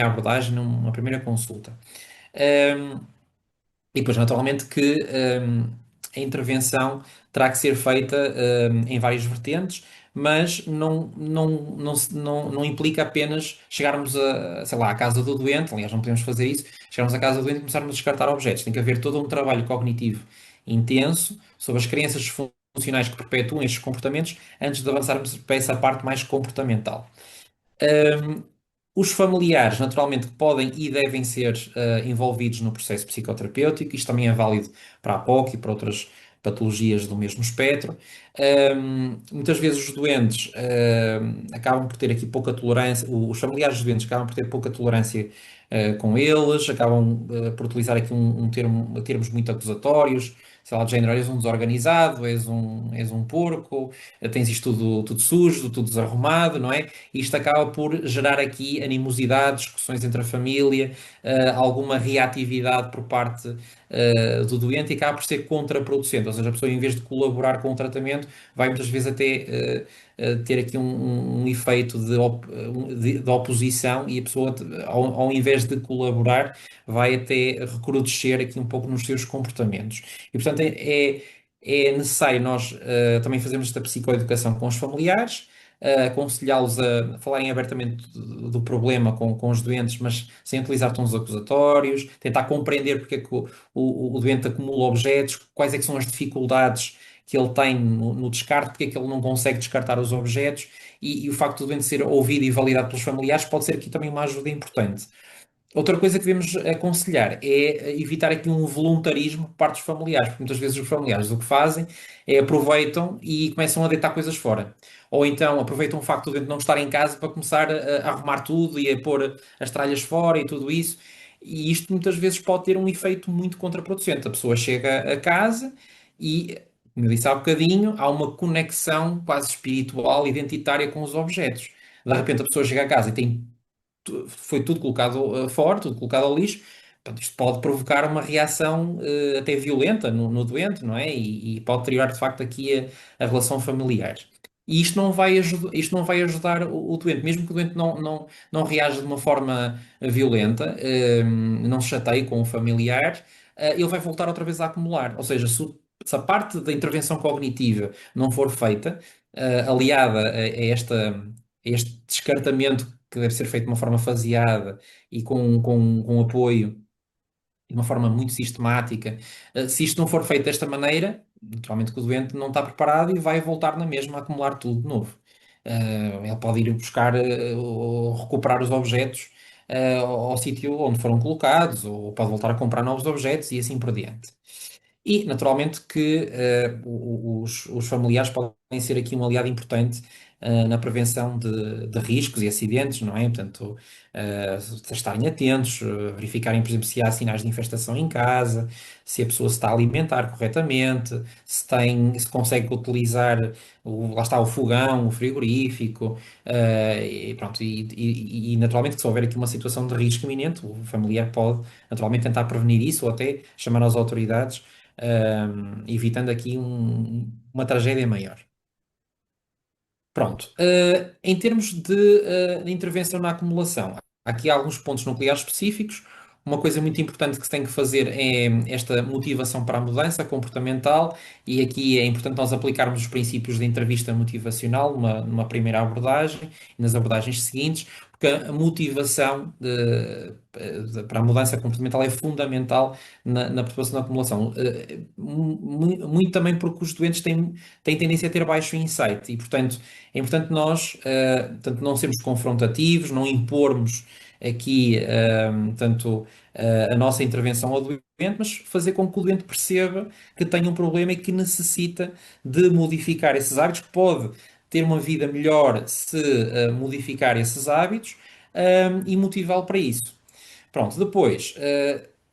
abordagem, numa primeira consulta. E depois, naturalmente, que a intervenção terá que ser feita em várias vertentes, mas não implica apenas chegarmos sei lá, à casa do doente, aliás, não podemos fazer isso, chegarmos à casa do doente e começarmos a descartar objetos. Tem que haver todo um trabalho cognitivo intenso sobre as crenças funcionais que perpetuam estes comportamentos antes de avançarmos para essa parte mais comportamental. Um, os familiares, naturalmente, que podem e devem ser envolvidos no processo psicoterapêutico, isto também é válido para a POC e para outras patologias do mesmo espectro. Muitas vezes os doentes acabam por ter aqui pouca tolerância, os familiares dos doentes acabam por ter pouca tolerância com eles, acabam por utilizar aqui termos muito acusatórios, sei lá, de género, és um desorganizado, és um porco, tens isto tudo sujo, tudo desarrumado, não é? Isto acaba por gerar aqui animosidade, discussões entre a família, alguma reatividade por parte do doente e acaba por ser contraproducente. Ou seja, a pessoa, em vez de colaborar com o tratamento, vai muitas vezes até ter aqui um efeito de oposição e a pessoa, ao invés de colaborar, vai até recrudescer aqui um pouco nos seus comportamentos. E, portanto, é necessário nós também fazermos esta psicoeducação com os familiares, aconselhá-los a falarem abertamente do problema com os doentes, mas sem utilizar tons acusatórios, tentar compreender porque é que o doente acumula objetos, quais é que são as dificuldades que ele tem no descarte, porque é que ele não consegue descartar os objetos, e o facto do doente ser ouvido e validado pelos familiares pode ser aqui também uma ajuda importante. Outra coisa que devemos aconselhar é evitar aqui um voluntarismo por parte dos familiares, porque muitas vezes os familiares o que fazem é aproveitam e começam a deitar coisas fora. Ou então aproveitam o facto de não estar em casa para começar a arrumar tudo e a pôr as tralhas fora e tudo isso. E isto muitas vezes pode ter um efeito muito contraproducente. A pessoa chega a casa e, como eu disse há bocadinho, há uma conexão quase espiritual, identitária com os objetos. De repente a pessoa chega a casa e foi tudo colocado fora, tudo colocado ao lixo. Portanto, isto pode provocar uma reação até violenta no doente, não é? E pode deteriorar de facto aqui a relação familiar. E isto não vai ajudar o doente, mesmo que o doente não reaja de uma forma violenta, não se chateie com o familiar, ele vai voltar outra vez a acumular. Ou seja, se a parte da intervenção cognitiva não for feita, aliada a este descartamento que deve ser feito de uma forma faseada e com apoio de uma forma muito sistemática. Se isto não for feito desta maneira, naturalmente que o doente não está preparado e vai voltar na mesma a acumular tudo de novo. Ele pode ir buscar ou recuperar os objetos ao sítio onde foram colocados, ou pode voltar a comprar novos objetos e assim por diante. E, naturalmente, que os familiares podem ser aqui um aliado importante na prevenção de riscos e acidentes, não é? Portanto, estarem atentos, verificarem, por exemplo, se há sinais de infestação em casa, se a pessoa se está a alimentar corretamente, se consegue utilizar, lá está, o fogão, o frigorífico, e pronto, e naturalmente que se houver aqui uma situação de risco iminente, o familiar pode naturalmente tentar prevenir isso ou até chamar as autoridades evitando aqui uma tragédia maior. Pronto. Em termos de intervenção na acumulação, há aqui alguns pontos nucleares específicos. Uma coisa muito importante que se tem que fazer é esta motivação para a mudança comportamental, e aqui é importante nós aplicarmos os princípios de entrevista motivacional numa primeira abordagem e nas abordagens seguintes, porque a motivação para a mudança comportamental é fundamental na perturbação da acumulação. Muito também porque os doentes têm tendência a ter baixo insight e, portanto, é importante nós, portanto, não sermos confrontativos, não impormos aqui, tanto a nossa intervenção ao doente, mas fazer com que o doente perceba que tem um problema e que necessita de modificar esses hábitos, que pode ter uma vida melhor se modificar esses hábitos, e motivá-lo para isso. Pronto, depois,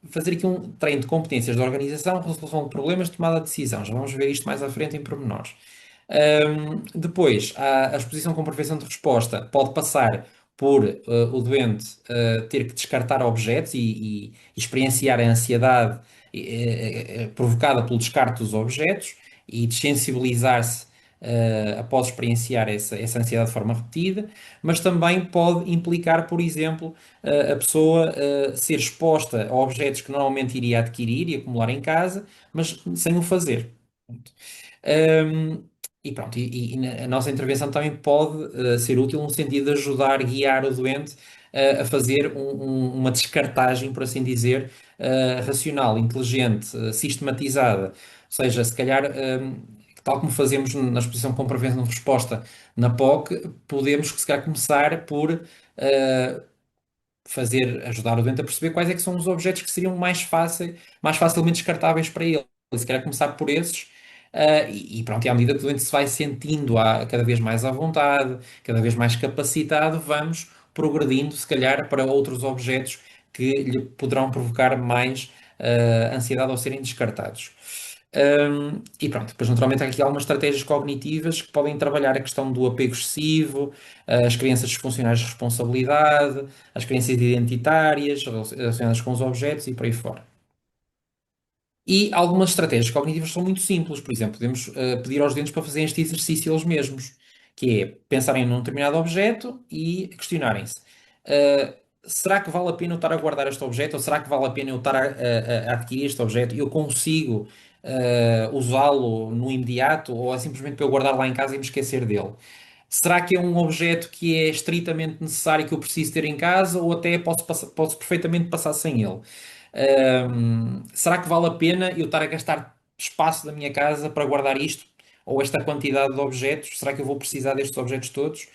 fazer aqui um treino de competências de organização, resolução de problemas, tomada de decisão. Já vamos ver isto mais à frente em pormenores. Depois, a exposição com prevenção de resposta pode passar por o doente ter que descartar objetos e experienciar a ansiedade provocada pelo descarte dos objetos e desensibilizar-se após experienciar essa ansiedade de forma repetida, mas também pode implicar, por exemplo, a pessoa ser exposta a objetos que normalmente iria adquirir e acumular em casa, mas sem o fazer. Um, e pronto, a nossa intervenção também pode ser útil no sentido de ajudar, guiar o doente a fazer uma descartagem, por assim dizer, racional, inteligente, sistematizada. Ou seja, se calhar, tal como fazemos na exposição com prevenção de resposta na POC, podemos, se calhar, começar por ajudar o doente a perceber quais é que são os objetos que seriam mais facilmente descartáveis para ele. E se calhar começar por esses, e pronto, e à medida que o doente se vai sentindo cada vez mais à vontade, cada vez mais capacitado, vamos progredindo, se calhar, para outros objetos que lhe poderão provocar mais ansiedade ao serem descartados. E pronto, depois naturalmente há aqui algumas estratégias cognitivas que podem trabalhar a questão do apego excessivo, as crenças disfuncionais de responsabilidade, as crenças identitárias relacionadas com os objetos e por aí fora. E algumas estratégias cognitivas são muito simples. Por exemplo, podemos pedir aos dentes para fazerem este exercício eles mesmos, que é pensarem num determinado objeto e questionarem-se: será que vale a pena eu estar a guardar este objeto? Ou será que vale a pena eu estar a adquirir este objeto? Eu consigo usá-lo no imediato? Ou é simplesmente para eu guardar lá em casa e me esquecer dele? Será que é um objeto que é estritamente necessário que eu preciso ter em casa? Ou até posso perfeitamente passar sem ele? Será que vale a pena eu estar a gastar espaço da minha casa para guardar isto? Ou esta quantidade de objetos? Será que eu vou precisar destes objetos todos?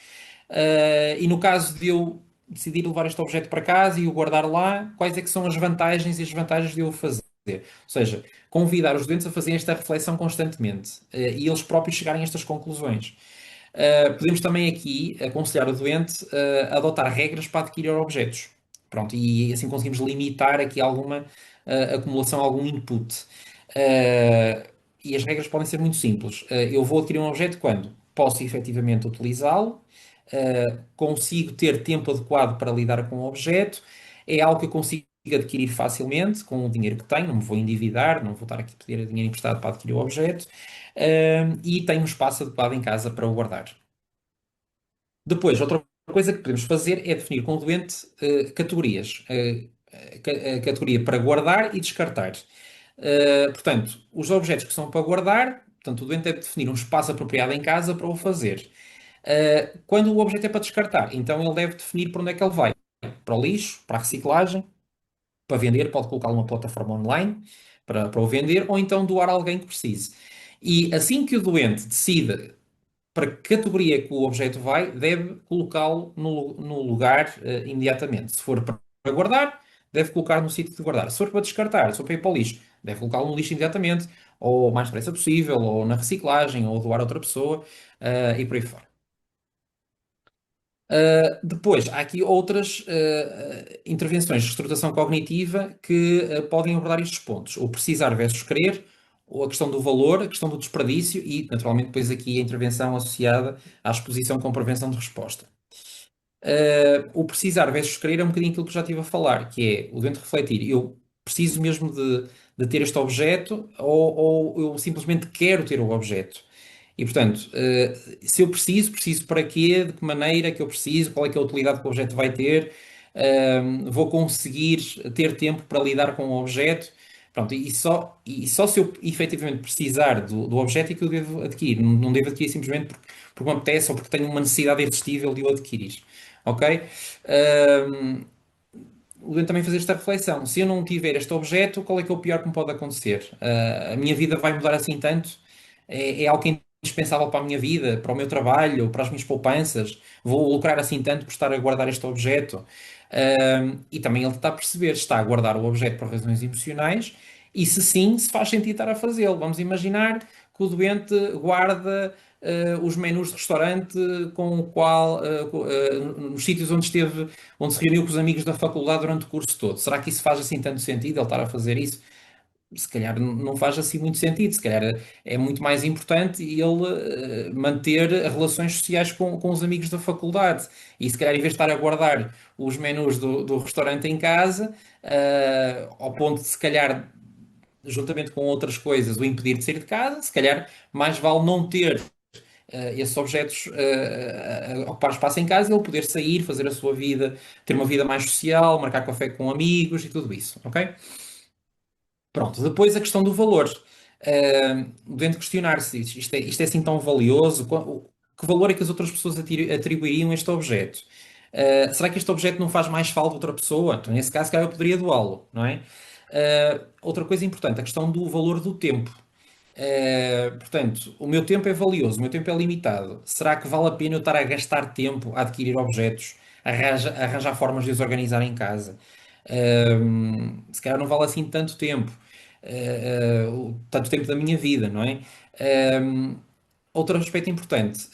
E no caso de eu decidir levar este objeto para casa e o guardar lá, quais é que são as vantagens e as desvantagens de eu o fazer? Ou seja, convidar os doentes a fazerem esta reflexão constantemente, e eles próprios chegarem a estas conclusões. Podemos também aqui aconselhar o doente a adotar regras para adquirir objetos. Pronto, e assim conseguimos limitar aqui alguma acumulação, algum input. E as regras podem ser muito simples. Eu vou adquirir um objeto quando posso efetivamente utilizá-lo, consigo ter tempo adequado para lidar com o objeto, é algo que eu consigo adquirir facilmente com o dinheiro que tenho, não me vou endividar, não vou estar aqui a pedir dinheiro emprestado para adquirir o objeto, e tenho um espaço adequado em casa para o guardar. Depois, outra coisa que podemos fazer é definir com o doente categorias. A categoria para guardar e descartar. Portanto, os objetos que são para guardar, portanto, o doente deve definir um espaço apropriado em casa para o fazer. Quando o objeto é para descartar, então ele deve definir para onde é que ele vai. Para o lixo, para a reciclagem, para vender, pode colocá-lo numa plataforma online para o vender, ou então doar a alguém que precise. E assim que o doente decide para que categoria que o objeto vai, deve colocá-lo no lugar imediatamente. Se for para guardar, deve colocar no sítio de guardar. Se for para descartar, se for para ir para o lixo, deve colocá-lo no lixo imediatamente, ou o mais depressa possível, ou na reciclagem, ou doar a outra pessoa, e por aí fora. Depois, há aqui outras intervenções de reestruturação cognitiva que podem abordar estes pontos. O precisar versus querer, ou a questão do valor, a questão do desperdício e, naturalmente, depois aqui a intervenção associada à exposição com prevenção de resposta. O precisar versus querer é um bocadinho aquilo que eu já estive a falar, que é o doente refletir. Eu preciso mesmo de ter este objeto ou eu simplesmente quero ter o objeto? E, portanto, se eu preciso para quê? De que maneira que eu preciso? Qual é que é a utilidade que o objeto vai ter? Vou conseguir ter tempo para lidar com o objeto? Pronto, e só se eu efetivamente precisar do objeto é que eu devo adquirir. Não devo adquirir simplesmente porque me apetece ou porque tenho uma necessidade irresistível de o adquirir. ok? Ahm, o doente também fazer esta reflexão. Se eu não tiver este objeto, qual é que é o pior que me pode acontecer? A minha vida vai mudar assim tanto? É algo que é indispensável para a minha vida, para o meu trabalho, para as minhas poupanças? Vou lucrar assim tanto por estar a guardar este objeto? E também ele está a perceber se está a guardar o objeto por razões emocionais e se sim, se faz sentido estar a fazê-lo. Vamos imaginar que o doente guarda os menus de restaurante com o qual, nos sítios onde esteve, onde se reuniu com os amigos da faculdade durante o curso todo. Será que isso faz assim tanto sentido, ele estar a fazer isso? Se calhar não faz assim muito sentido, se calhar é muito mais importante ele manter relações sociais com os amigos da faculdade. E se calhar, em vez de estar a guardar os menus do restaurante em casa, ao ponto de se calhar, juntamente com outras coisas, o impedir de sair de casa, se calhar mais vale não ter esses objetos a ocupar espaço em casa e ele poder sair, fazer a sua vida, ter uma vida mais social, marcar café com amigos e tudo isso, ok? Pronto, depois a questão do valor. Devendo questionar-se isto é assim tão valioso, que valor é que as outras pessoas atribuiriam a este objeto? Será que este objeto não faz mais falta a outra pessoa? Então, nesse caso, cara, eu poderia doá-lo, não é? Outra coisa importante, a questão do valor do tempo. Portanto, o meu tempo é valioso, o meu tempo é limitado. Será que vale a pena eu estar a gastar tempo a adquirir objetos, arranjar formas de os organizar em casa? Se calhar não vale assim tanto tempo, tanto tempo da minha vida, não é? Um, Outro aspecto importante,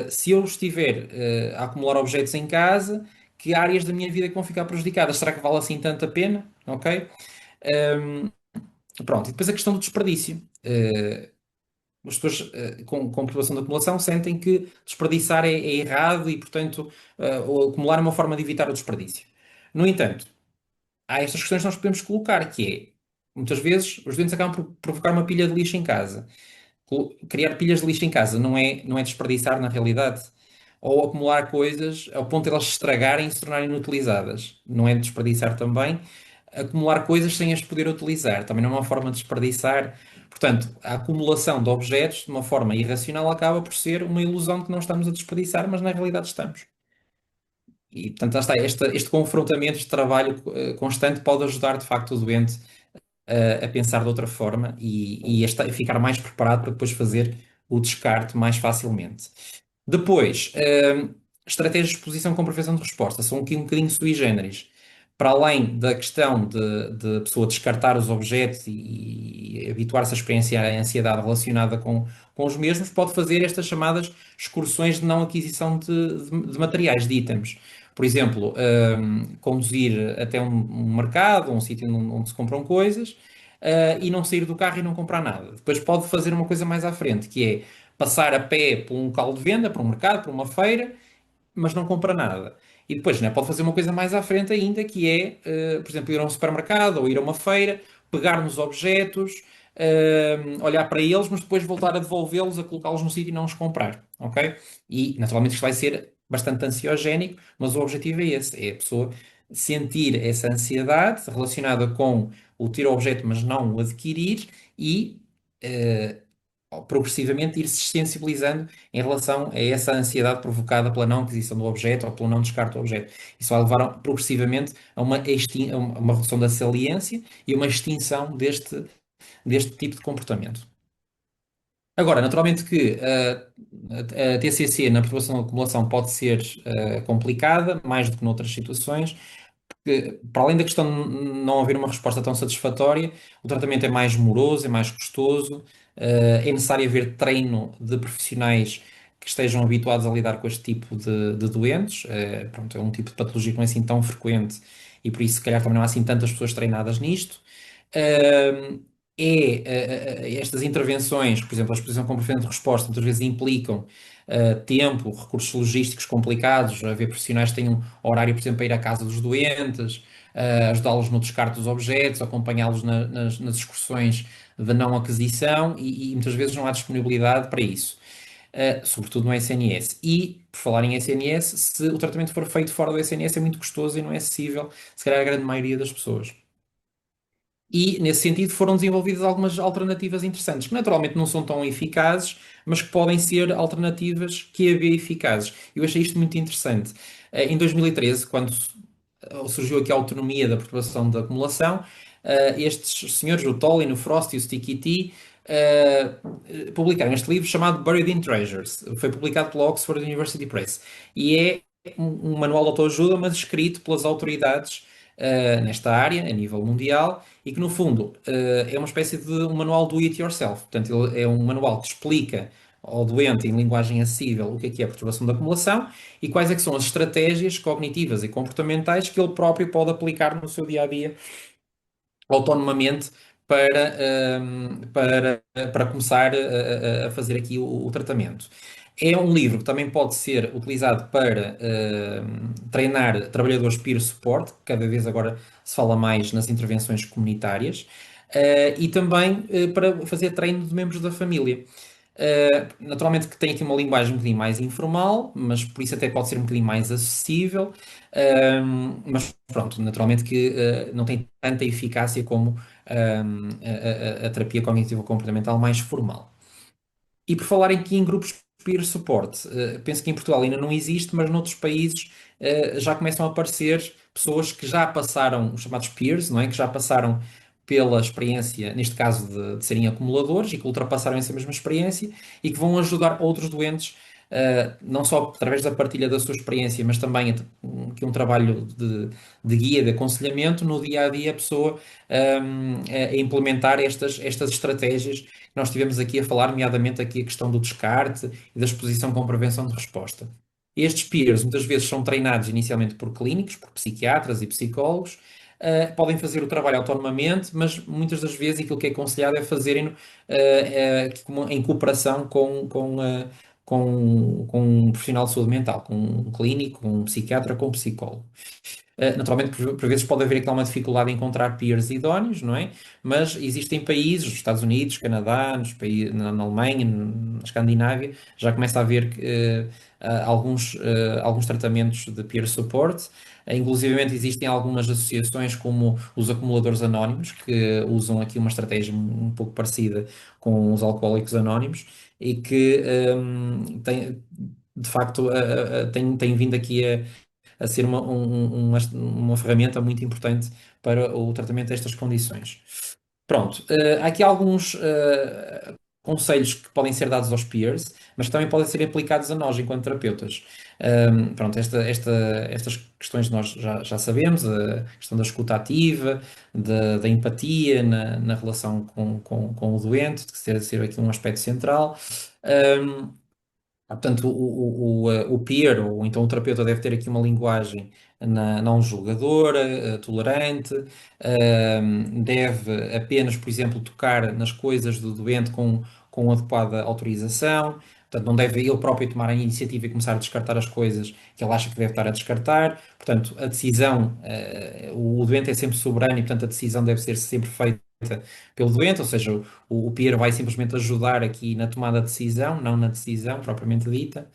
se eu estiver a acumular objetos em casa, que áreas da minha vida é que vão ficar prejudicadas? Será que vale assim tanto a pena? Ok? Um, Pronto, e depois a questão do desperdício. As pessoas com perturbação de acumulação sentem que desperdiçar é errado e, portanto, o acumular é uma forma de evitar o desperdício. No entanto, há estas questões que nós podemos colocar, que é, muitas vezes, os doentes acabam por provocar uma pilha de lixo em casa. Criar pilhas de lixo em casa não é desperdiçar na realidade. Ou acumular coisas ao ponto de elas se estragarem e se tornarem inutilizadas. Não é desperdiçar também. Acumular coisas sem as poder utilizar. Também não é uma forma de desperdiçar. Portanto, a acumulação de objetos de uma forma irracional acaba por ser uma ilusão de que não estamos a desperdiçar, mas na realidade estamos. E, portanto, lá está, este confrontamento, este trabalho constante pode ajudar, de facto, o doente a pensar de outra forma e ficar mais preparado para depois fazer o descarte mais facilmente. Depois, estratégias de exposição com prevenção de resposta são aqui um bocadinho sui generis. Para além da questão de a pessoa descartar os objetos e habituar-se a experienciar a ansiedade relacionada com os mesmos, pode fazer estas chamadas excursões de não aquisição de materiais, de itens. Por exemplo, conduzir até um mercado, um sítio onde se compram coisas, e não sair do carro e não comprar nada. Depois pode fazer uma coisa mais à frente, que é passar a pé por um local de venda, por um mercado, por uma feira, mas não compra nada. E depois, né, pode fazer uma coisa mais à frente ainda, que é, por exemplo, ir a um supermercado ou ir a uma feira, pegar nos objetos, olhar para eles, mas depois voltar a devolvê-los, a colocá-los no sítio e não os comprar, ok? E, naturalmente, isto vai ser bastante ansiogénico, mas o objetivo é esse, é a pessoa sentir essa ansiedade relacionada com o ter o objeto, mas não o adquirir e eh, progressivamente ir se sensibilizando em relação a essa ansiedade provocada pela não aquisição do objeto ou pelo não descarte do objeto. Isso vai levar progressivamente a uma redução da saliência e uma extinção deste tipo de comportamento. Agora, naturalmente que a TCC na perturbação da acumulação pode ser complicada, mais do que noutras situações, que, para além da questão de não haver uma resposta tão satisfatória, o tratamento é mais moroso, é mais custoso, é necessário haver treino de profissionais que estejam habituados a lidar com este tipo de doentes. Pronto, é um tipo de patologia que não é assim tão frequente e por isso, se calhar, também não há assim tantas pessoas treinadas nisto. Uh, Estas intervenções, por exemplo, a exposição com preferência de resposta, muitas vezes implicam tempo, recursos logísticos complicados, haver profissionais que tenham horário, por exemplo, para ir à casa dos doentes, ajudá-los no descarte dos objetos, acompanhá-los nas excursões de não aquisição e muitas vezes não há disponibilidade para isso, sobretudo no SNS. E, por falar em SNS, se o tratamento for feito fora do SNS é muito custoso e não é acessível, se calhar, à grande maioria das pessoas. E, nesse sentido, foram desenvolvidas algumas alternativas interessantes, que naturalmente não são tão eficazes, mas que podem ser alternativas QAB eficazes. Eu achei isto muito interessante. Em 2013, quando surgiu aqui a autonomia da perturbação da acumulação, estes senhores, o Tollin, o Frost e o Sticky T, publicaram este livro chamado Buried in Treasures. Foi publicado pela Oxford University Press. E é um manual de autoajuda, mas escrito pelas autoridades nesta área, a nível mundial, e que, no fundo, é uma espécie de um manual do it yourself. Portanto, ele é um manual que explica ao doente em linguagem acessível o que é a perturbação da acumulação e quais é que são as estratégias cognitivas e comportamentais que ele próprio pode aplicar no seu dia a dia autonomamente para começar a fazer aqui o tratamento. É um livro que também pode ser utilizado para treinar trabalhadores peer support, que cada vez agora se fala mais nas intervenções comunitárias, e também para fazer treino de membros da família. Naturalmente que tem aqui uma linguagem um bocadinho mais informal, mas por isso até pode ser um bocadinho mais acessível. Mas pronto, naturalmente que não tem tanta eficácia como a terapia cognitivo comportamental mais formal. E por falar aqui em grupos peer support, penso que em Portugal ainda não existe, mas noutros países já começam a aparecer pessoas que já passaram, os chamados peers, não é? Que já passaram pela experiência, neste caso de serem acumuladores e que ultrapassaram essa mesma experiência e que vão ajudar outros doentes, não só através da partilha da sua experiência, mas também que um trabalho de guia, de aconselhamento no dia a dia, a pessoa a implementar estas estratégias nós estivemos aqui a falar, nomeadamente aqui a questão do descarte e da exposição com prevenção de resposta. Estes peers muitas vezes são treinados inicialmente por clínicos, por psiquiatras e psicólogos, podem fazer o trabalho autonomamente, mas muitas das vezes aquilo que é aconselhado é fazerem em cooperação com um profissional de saúde mental, com um clínico, com um psiquiatra, com um psicólogo. Naturalmente, por vezes pode haver aqui uma dificuldade em encontrar peers idóneos, não é? Mas existem países, os Estados Unidos, Canadá, na Alemanha, na Escandinávia, já começa a haver alguns tratamentos de peer support. Inclusivamente existem algumas associações como os acumuladores anónimos, que usam aqui uma estratégia um pouco parecida com os alcoólicos anónimos e que de facto, tem vindo aqui a ser uma ferramenta muito importante para o tratamento destas condições. Pronto, há aqui alguns conselhos que podem ser dados aos peers, mas que também podem ser aplicados a nós enquanto terapeutas. Pronto, estas questões nós já sabemos, a questão da escuta ativa, da empatia na relação com o doente, de ser aqui um aspecto central. Um, Portanto, o peer, ou então o terapeuta, deve ter aqui uma linguagem não julgadora, tolerante, deve apenas, por exemplo, tocar nas coisas do doente com adequada autorização. Portanto, não deve ele próprio tomar a iniciativa e começar a descartar as coisas que ele acha que deve estar a descartar. Portanto, a decisão, o doente é sempre soberano e, portanto, a decisão deve ser sempre feita pelo doente, ou seja, o peer vai simplesmente ajudar aqui na tomada de decisão, não na decisão propriamente dita.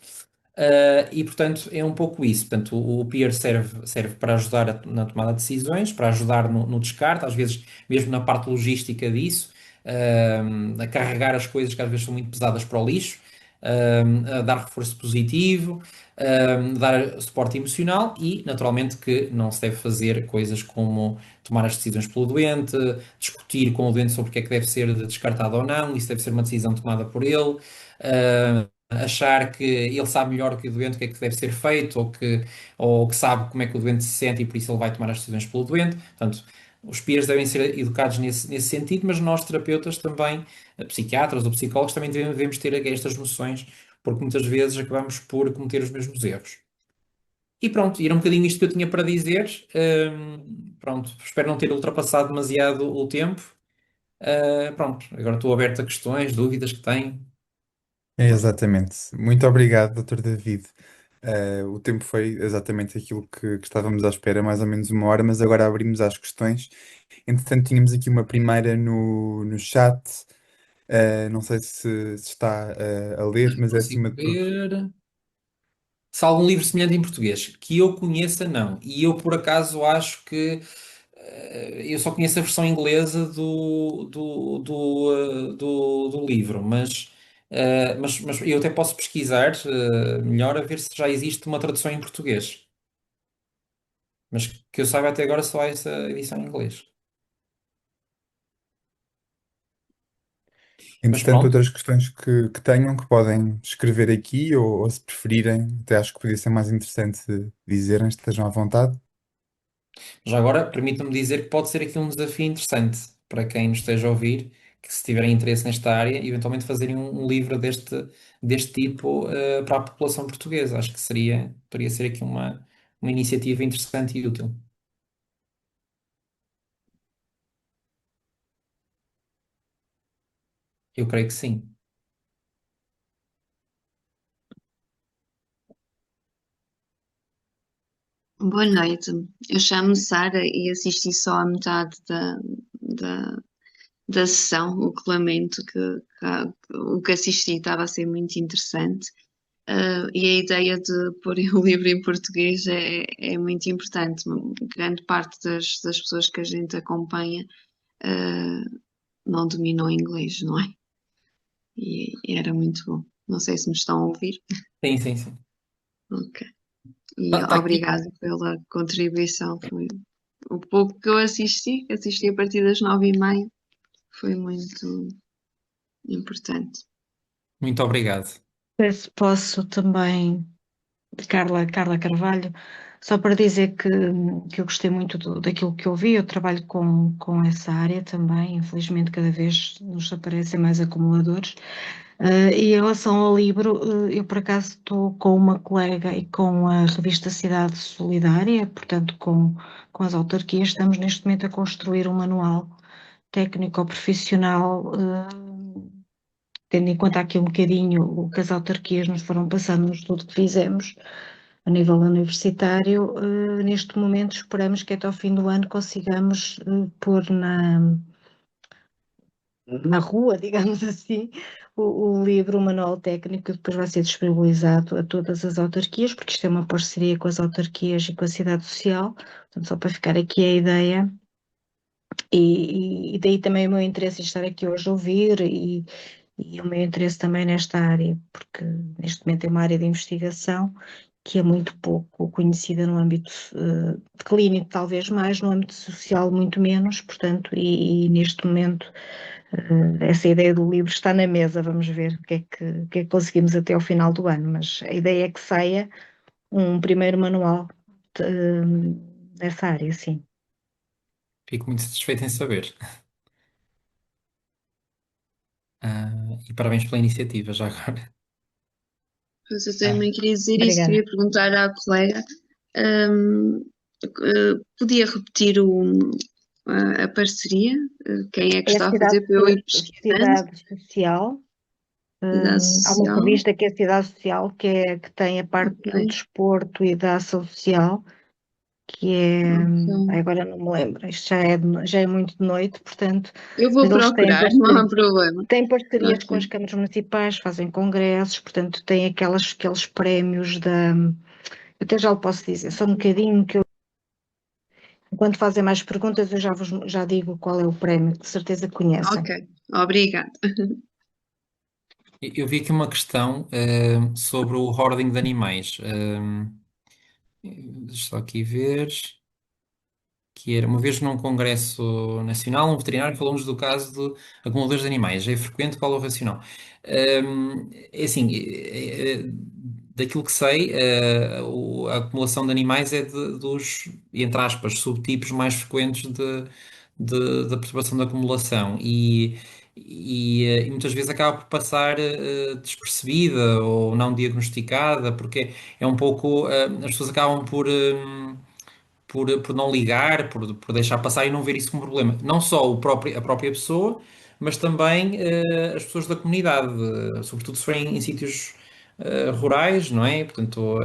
E, portanto, é um pouco isso. Portanto, o peer serve para ajudar na tomada de decisões, para ajudar no descarte, às vezes mesmo na parte logística disso, a carregar as coisas que às vezes são muito pesadas para o lixo, a dar reforço positivo, dar suporte emocional e, naturalmente, que não se deve fazer coisas como tomar as decisões pelo doente, discutir com o doente sobre o que é que deve ser descartado ou não, isso deve ser uma decisão tomada por ele. Achar que ele sabe melhor que o doente o que é que deve ser feito ou que sabe como é que o doente se sente e por isso ele vai tomar as decisões pelo doente. Portanto, os peers devem ser educados nesse sentido, mas nós, terapeutas, também, psiquiatras ou psicólogos, também devemos ter estas noções, porque muitas vezes acabamos por cometer os mesmos erros. E pronto, e era um bocadinho isto que eu tinha para dizer. Pronto, espero não ter ultrapassado demasiado o tempo. Pronto, agora estou aberto a questões, dúvidas que tenho. É exatamente. Muito obrigado, Dr. David. O tempo foi exatamente aquilo que estávamos à espera, mais ou menos uma hora, mas agora abrimos às questões. Entretanto, tínhamos aqui uma primeira no chat. Não sei se está a ler, mas é Consigo acima de tudo. ver. Se há algum livro semelhante em português que eu conheça, não. E eu, por acaso, acho que eu só conheço a versão inglesa do livro, mas eu até posso pesquisar melhor a ver se já existe uma tradução em português. mas que eu saiba até agora só há essa edição em inglês. Mas Entretanto, pronto, outras questões que tenham que podem escrever aqui, ou se preferirem, até acho que podia ser mais interessante dizerem, estejam à vontade. já agora permita-me dizer que pode ser aqui um desafio interessante para quem nos esteja a ouvir, que se tiverem interesse nesta área, eventualmente fazerem um livro deste tipo, para a população portuguesa. Acho que poderia ser aqui uma iniciativa interessante e útil. Eu creio que sim. Boa noite. Eu chamo-me Sara e assisti só a metade da, da sessão, o que lamento o que assisti estava a ser muito interessante. E a ideia de pôr o livro em português é muito importante. Grande parte das pessoas que a gente acompanha, não dominam inglês, não é? E era muito bom. Não sei se me estão a ouvir. Sim, sim, sim. Ok. E Está aqui. obrigada pela contribuição. Foi o pouco que eu assisti a partir das 9h30, foi muito importante. Muito obrigado. Se posso também, Carla Carvalho, só para dizer que eu gostei muito daquilo que eu vi, eu trabalho com essa área também, infelizmente cada vez nos aparecem mais acumuladores. E em relação ao livro, eu por acaso estou com uma colega e com a revista Cidade Solidária, portanto com as autarquias, estamos neste momento a construir um manual técnico-profissional, tendo em conta aqui um bocadinho o que as autarquias nos foram passando no estudo que fizemos a nível universitário, neste momento esperamos que até ao fim do ano consigamos pôr na rua, digamos assim, o livro, o manual técnico, que depois vai ser disponibilizado a todas as autarquias, porque isto é uma parceria com as autarquias e com a cidade social, portanto, só para ficar aqui a ideia. E daí também o meu interesse em estar aqui hoje a ouvir e o meu interesse também nesta área, porque neste momento é uma área de investigação que é muito pouco conhecida no âmbito clínico, talvez mais, no âmbito social, muito menos, portanto, e neste momento essa ideia do livro está na mesa, vamos ver o que é que conseguimos até ao final do ano, mas a ideia é que saia um primeiro manual dessa área, sim. Fico muito satisfeito em saber. E parabéns pela iniciativa, já agora. Pois eu Ah, também queria dizer isso, Obrigada. queria perguntar à colega, podia repetir a parceria? Quem é que É a está a fazer para eu ir pesquisando? cidade social. Cidade Há uma Social, revista que é a Cidade Social, que tem a parte do ok, desporto e da ação social, que é, ok. agora não me lembro, isto já é muito de noite, portanto, Eu vou mas eles procurar, não há problema. têm parcerias com as Ok, câmaras municipais, fazem congressos, portanto, têm aqueles prémios eu até já lhe posso dizer, só um bocadinho que eu, enquanto fazem mais perguntas, eu já digo qual é o prémio, de certeza que ok, conhecem. obrigada. eu vi aqui uma questão sobre o hoarding de animais. Deixa eu só aqui ver. Que era uma vez num congresso nacional, um veterinário falou-nos do caso de acumuladores de animais. É frequente? Qual é o racional? É assim, daquilo que sei, a acumulação de animais é dos, entre aspas, subtipos mais frequentes da perturbação da acumulação e muitas vezes acaba por passar despercebida ou não diagnosticada, porque é um pouco, as pessoas acabam por não ligar, por deixar passar e não ver isso como problema. Não só a própria pessoa, mas também as pessoas da comunidade, sobretudo se forem em sítios rurais, não é? Portanto,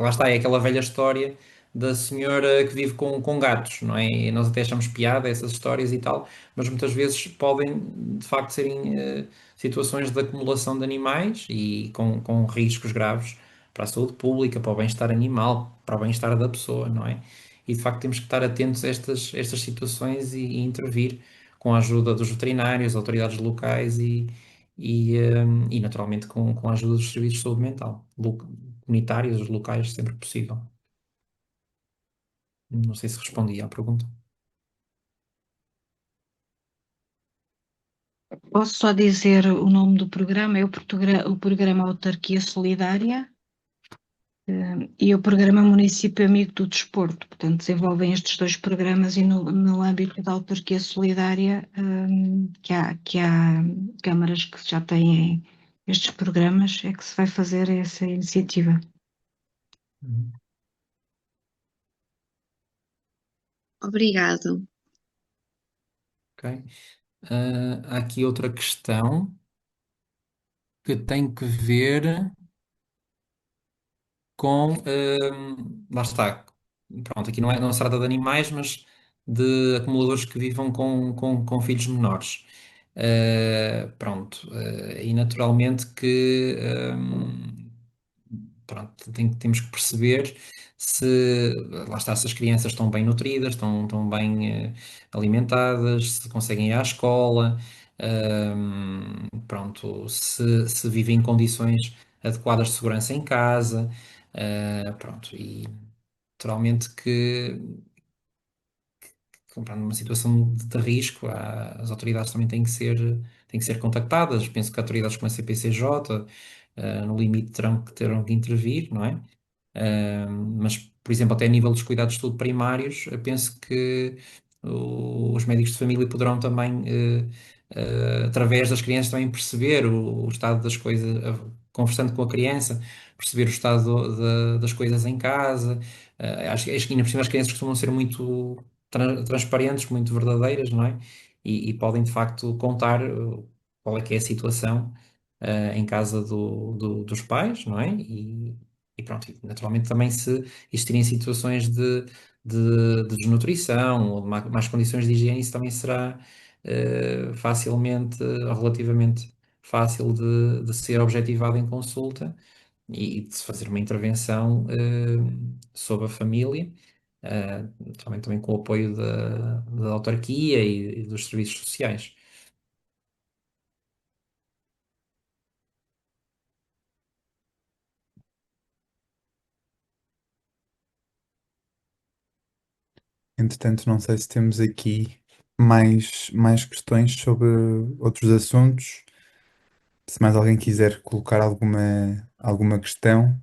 lá está, é aquela velha história da senhora que vive com gatos, não é? E nós até achamos piada essas histórias e tal, mas muitas vezes podem de facto serem situações de acumulação de animais e com riscos graves para a saúde pública, para o bem-estar animal, para o bem-estar da pessoa, não é? E de facto temos que estar atentos a estas situações e intervir com a ajuda dos veterinários, autoridades locais e naturalmente com a ajuda dos serviços de saúde mental, comunitários, locais, sempre que possível. Não sei se respondi à pergunta. Posso só dizer o nome do programa? É o programa Autarquia Solidária, e o programa Município Amigo do Desporto. Portanto, desenvolvem estes dois programas e no âmbito da Autarquia Solidária, que há câmaras que já têm estes programas, é que se vai fazer essa iniciativa. Uhum. Obrigado. Ok. Há aqui outra questão que tem que ver com, lá está, pronto, aqui não se trata de animais, mas de acumuladores que vivam com filhos menores. Pronto, e naturalmente que, pronto, temos que perceber se, lá está, se as crianças estão bem nutridas, estão bem, alimentadas, se conseguem ir à escola, pronto, se vivem em condições adequadas de segurança em casa. Pronto, e naturalmente que, comprando numa situação de risco, as autoridades também têm que ser contactadas. Penso que autoridades como a CPCJ, no limite, terão que intervir, não é? Mas, por exemplo, até a nível dos cuidados de saúde primários, eu penso que os médicos de família poderão também, através das crianças, também perceber o estado das coisas, conversando com a criança, perceber o estado das coisas em casa. Acho que ainda por cima as crianças costumam ser muito transparentes, muito verdadeiras, não é? E podem de facto contar qual é que é a situação em casa dos pais, não é? E pronto, e naturalmente também se existirem situações de desnutrição ou de más condições de higiene, isso também será facilmente, ou relativamente fácil de ser objetivado em consulta e de se fazer uma intervenção sobre a família, eh, também com o apoio da autarquia e dos serviços sociais. Entretanto, não sei se temos aqui mais questões sobre outros assuntos. Se mais alguém quiser colocar alguma questão.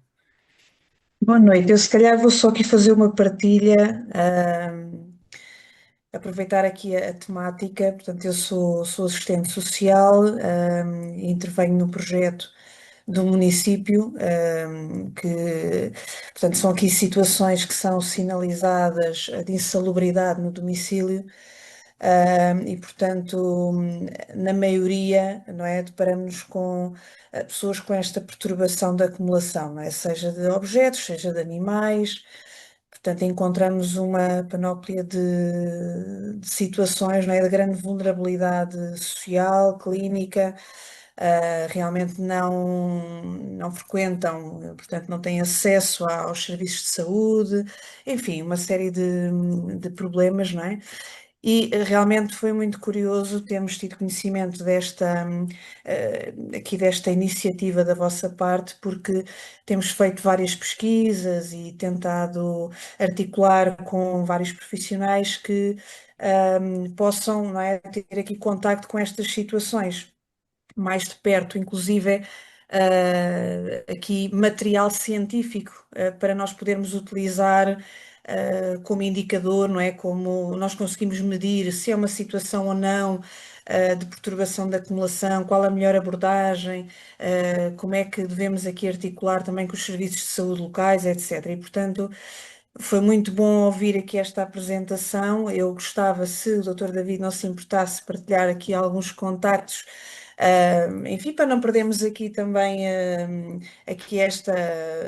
Boa noite. Eu se calhar vou só aqui fazer uma partilha, aproveitar aqui a temática. Portanto, eu sou assistente social, e intervenho no projeto do município, portanto, são aqui situações que são sinalizadas de insalubridade no domicílio. E, portanto, na maioria, não é, deparamos com pessoas com esta perturbação da acumulação, não é? Seja de objetos, seja de animais. Portanto, encontramos uma panóplia de situações, não é, de grande vulnerabilidade social, clínica. Realmente não frequentam, portanto, não têm acesso aos serviços de saúde, enfim, uma série de problemas, não é? E realmente foi muito curioso termos tido conhecimento aqui desta iniciativa da vossa parte, porque temos feito várias pesquisas e tentado articular com vários profissionais que possam, não é, ter aqui contacto com estas situações mais de perto, inclusive aqui material científico para nós podermos utilizar como indicador, não é? Como nós conseguimos medir se é uma situação ou não de perturbação da acumulação, qual a melhor abordagem, como é que devemos aqui articular também com os serviços de saúde locais, etc. E, portanto, foi muito bom ouvir aqui esta apresentação. Eu gostava, se o Dr. David não se importasse, partilhar aqui alguns contactos, enfim, para não perdermos aqui também aqui esta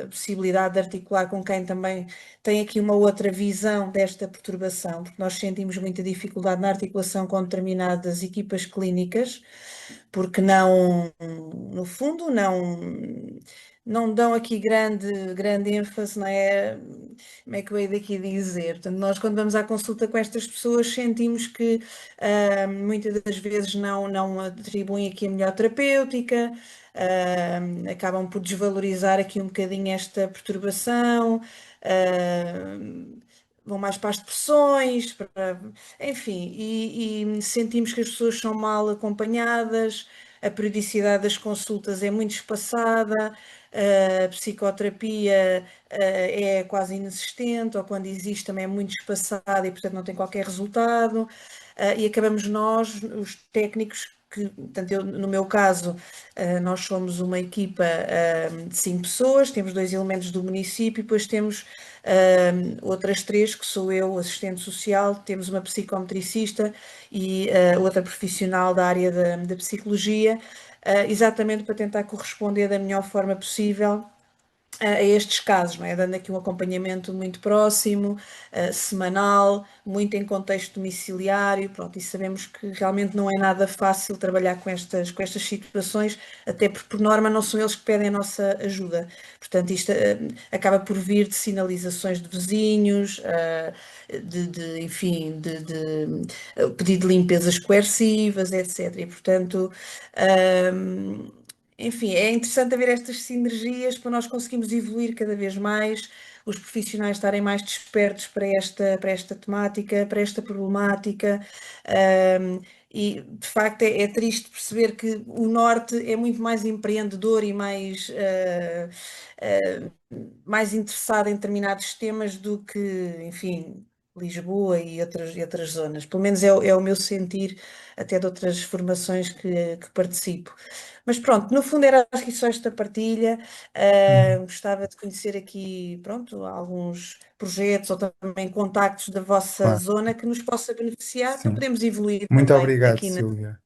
possibilidade de articular com quem também tem aqui uma outra visão desta perturbação, porque nós sentimos muita dificuldade na articulação com determinadas equipas clínicas, porque não, no fundo, não dão aqui grande ênfase, não é? Como é que eu hei daqui dizer? Portanto, nós quando vamos à consulta com estas pessoas sentimos que muitas das vezes não atribuem aqui a melhor terapêutica, acabam por desvalorizar aqui um bocadinho esta perturbação, vão mais para as depressões, enfim, e sentimos que as pessoas são mal acompanhadas, a periodicidade das consultas é muito espaçada, a psicoterapia, é quase inexistente, ou quando existe também é muito espaçada e, portanto, não tem qualquer resultado. E acabamos nós, os técnicos, que, portanto, no meu caso, nós somos uma equipa de 5 pessoas, temos 2 elementos do município, e depois temos outras 3, que sou eu, assistente social, temos uma psicometricista e outra profissional da área da psicologia, exatamente para tentar corresponder da melhor forma possível a estes casos, não é? Dando aqui um acompanhamento muito próximo, semanal, muito em contexto domiciliário, pronto, e sabemos que realmente não é nada fácil trabalhar com estas situações, até porque por norma não são eles que pedem a nossa ajuda. Portanto, isto acaba por vir de sinalizações de vizinhos, enfim, pedido de limpezas coercivas, etc. E, portanto, enfim, é interessante haver estas sinergias para nós conseguirmos evoluir cada vez mais, os profissionais estarem mais despertos para esta temática, para esta problemática. E de facto é triste perceber que o Norte é muito mais empreendedor e mais interessado em determinados temas do que, enfim, Lisboa e outras zonas. Pelo menos é o meu sentir, até de outras formações que participo. Mas pronto, no fundo era acho que só esta partilha. Uhum. Gostava de conhecer aqui, pronto, alguns projetos ou também contactos da vossa Claro, zona que nos possa beneficiar para sim. podermos evoluir Muito também obrigado, aqui na... Silvia.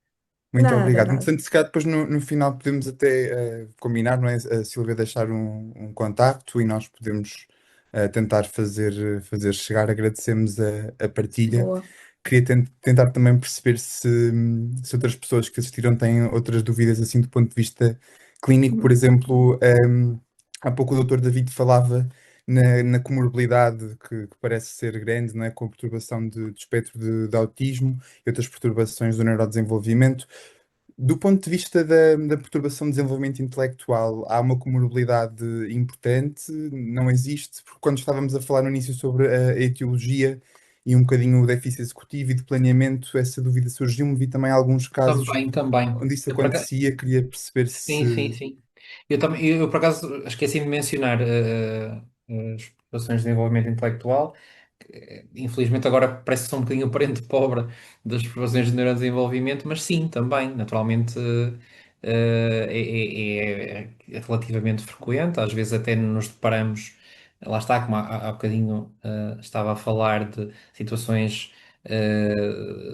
Muito Nada, obrigado. nada. Entretanto, se calhar depois no final podemos até combinar, não é? A Silvia deixar um contacto e nós podemos tentar fazer chegar. Agradecemos a partilha. Boa. Queria tentar também perceber se outras pessoas que assistiram têm outras dúvidas, assim, do ponto de vista clínico. Por exemplo, há pouco o doutor David falava na comorbilidade que parece ser grande, não é? Com a perturbação de espectro de autismo e outras perturbações do neurodesenvolvimento. Do ponto de vista da perturbação de desenvolvimento intelectual, há uma comorbilidade importante? Não existe? Porque quando estávamos a falar no início sobre a etiologia e um bocadinho o déficit executivo e de planeamento, essa dúvida surgiu-me. Vi também alguns casos Também, também. onde isso Eu, por acaso, acontecia, queria perceber sim, sim, se. sim. Eu também, eu, por acaso esqueci de mencionar as populações de desenvolvimento intelectual. Infelizmente agora parece que sou um bocadinho o parente pobre das populações de neurodesenvolvimento, mas sim, também, naturalmente é relativamente frequente. Às vezes até nos deparamos, lá está, como há bocadinho estava a falar de situações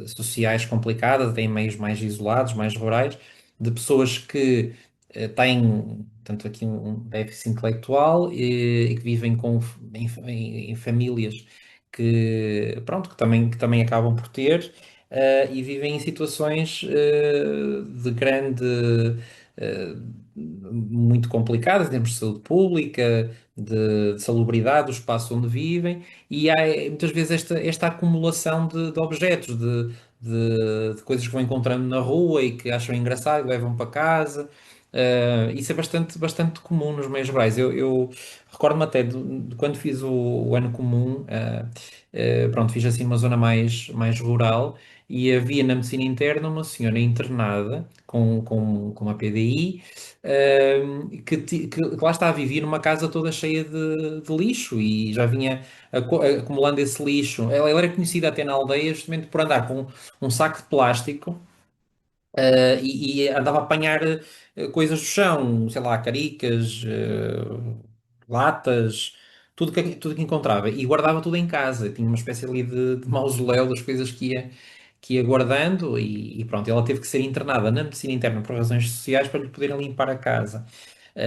sociais complicadas, até em meios mais isolados, mais rurais, de pessoas que têm, tanto aqui um déficit intelectual e que vivem em famílias que também acabam por ter e vivem em situações de grande, eh, muito complicadas, em termos de saúde pública, de salubridade do espaço onde vivem, e há muitas vezes esta acumulação de objetos, de coisas que vão encontrando na rua e que acham engraçado e levam para casa. Isso é bastante, bastante comum nos meios rurais. Eu recordo-me até de quando fiz o ano comum, pronto, fiz assim uma zona mais rural e havia na medicina interna uma senhora internada com uma PDI, que lá está a viver numa casa toda cheia de lixo e já vinha acumulando esse lixo. Ela era conhecida até na aldeia justamente por andar com um saco de plástico e andava a apanhar coisas do chão, sei lá, caricas, latas, tudo que encontrava e guardava tudo em casa. Tinha uma espécie ali de mausoléu das coisas que ia guardando e pronto, ela teve que ser internada na medicina interna por razões sociais para lhe poderem limpar a casa.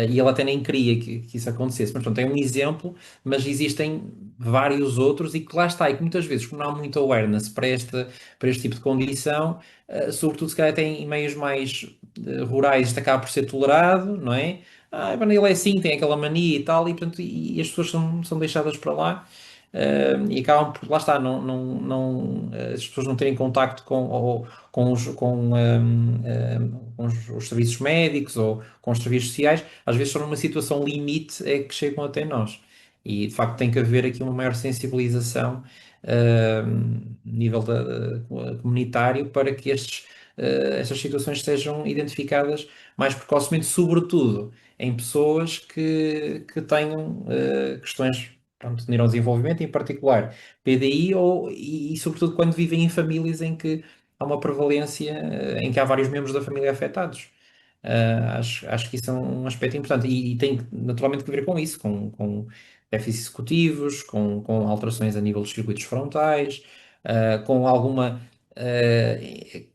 E ela até nem queria que isso acontecesse. Mas pronto, é um exemplo, mas existem vários outros e que lá está, e que muitas vezes, como não há muita awareness para este tipo de condição, sobretudo se calhar até em meios mais rurais, isto acaba por ser tolerado, não é? Mas ele é assim, tem aquela mania e tal, e, portanto, e as pessoas são deixadas para lá. E acabam por, lá está, as pessoas não terem contacto com os serviços médicos ou com os serviços sociais, às vezes são numa situação limite é que chegam até nós. E de facto tem que haver aqui uma maior sensibilização a nível comunitário para que estas situações sejam identificadas mais precocemente, sobretudo em pessoas que tenham questões, pronto, de neurodesenvolvimento, em particular PDI, e sobretudo quando vivem em famílias em que há uma prevalência, em que há vários membros da família afetados. Acho que isso é um aspecto importante e tem naturalmente que ver com isso, com déficits executivos, com alterações a nível dos circuitos frontais, com alguma uh,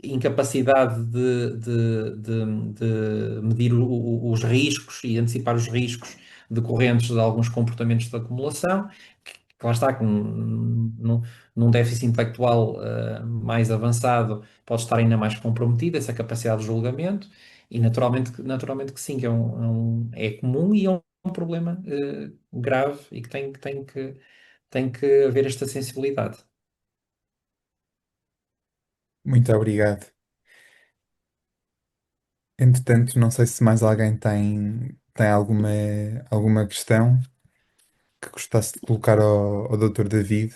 incapacidade de medir os riscos e antecipar os riscos decorrentes de alguns comportamentos de acumulação, que lá está, num déficit intelectual mais avançado, pode estar ainda mais comprometida essa capacidade de julgamento, e naturalmente que sim, que é comum e é um problema grave e que tem que haver esta sensibilidade. Muito obrigado. Entretanto, não sei se mais alguém tem alguma questão que gostasse de colocar ao Dr. David.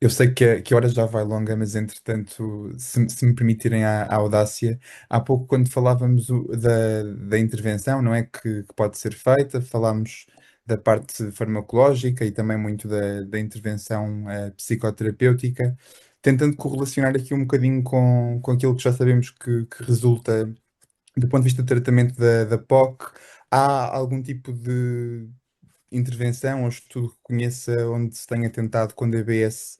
Eu sei que a hora já vai longa, mas entretanto, se me permitirem a audácia, há pouco quando falávamos da intervenção, não é, que pode ser feita, falámos da parte farmacológica e também muito da intervenção psicoterapêutica, tentando correlacionar aqui um bocadinho com aquilo que já sabemos que resulta do ponto de vista do tratamento da POC. Há algum tipo de intervenção ou estudo que conheça onde se tenha tentado com DBS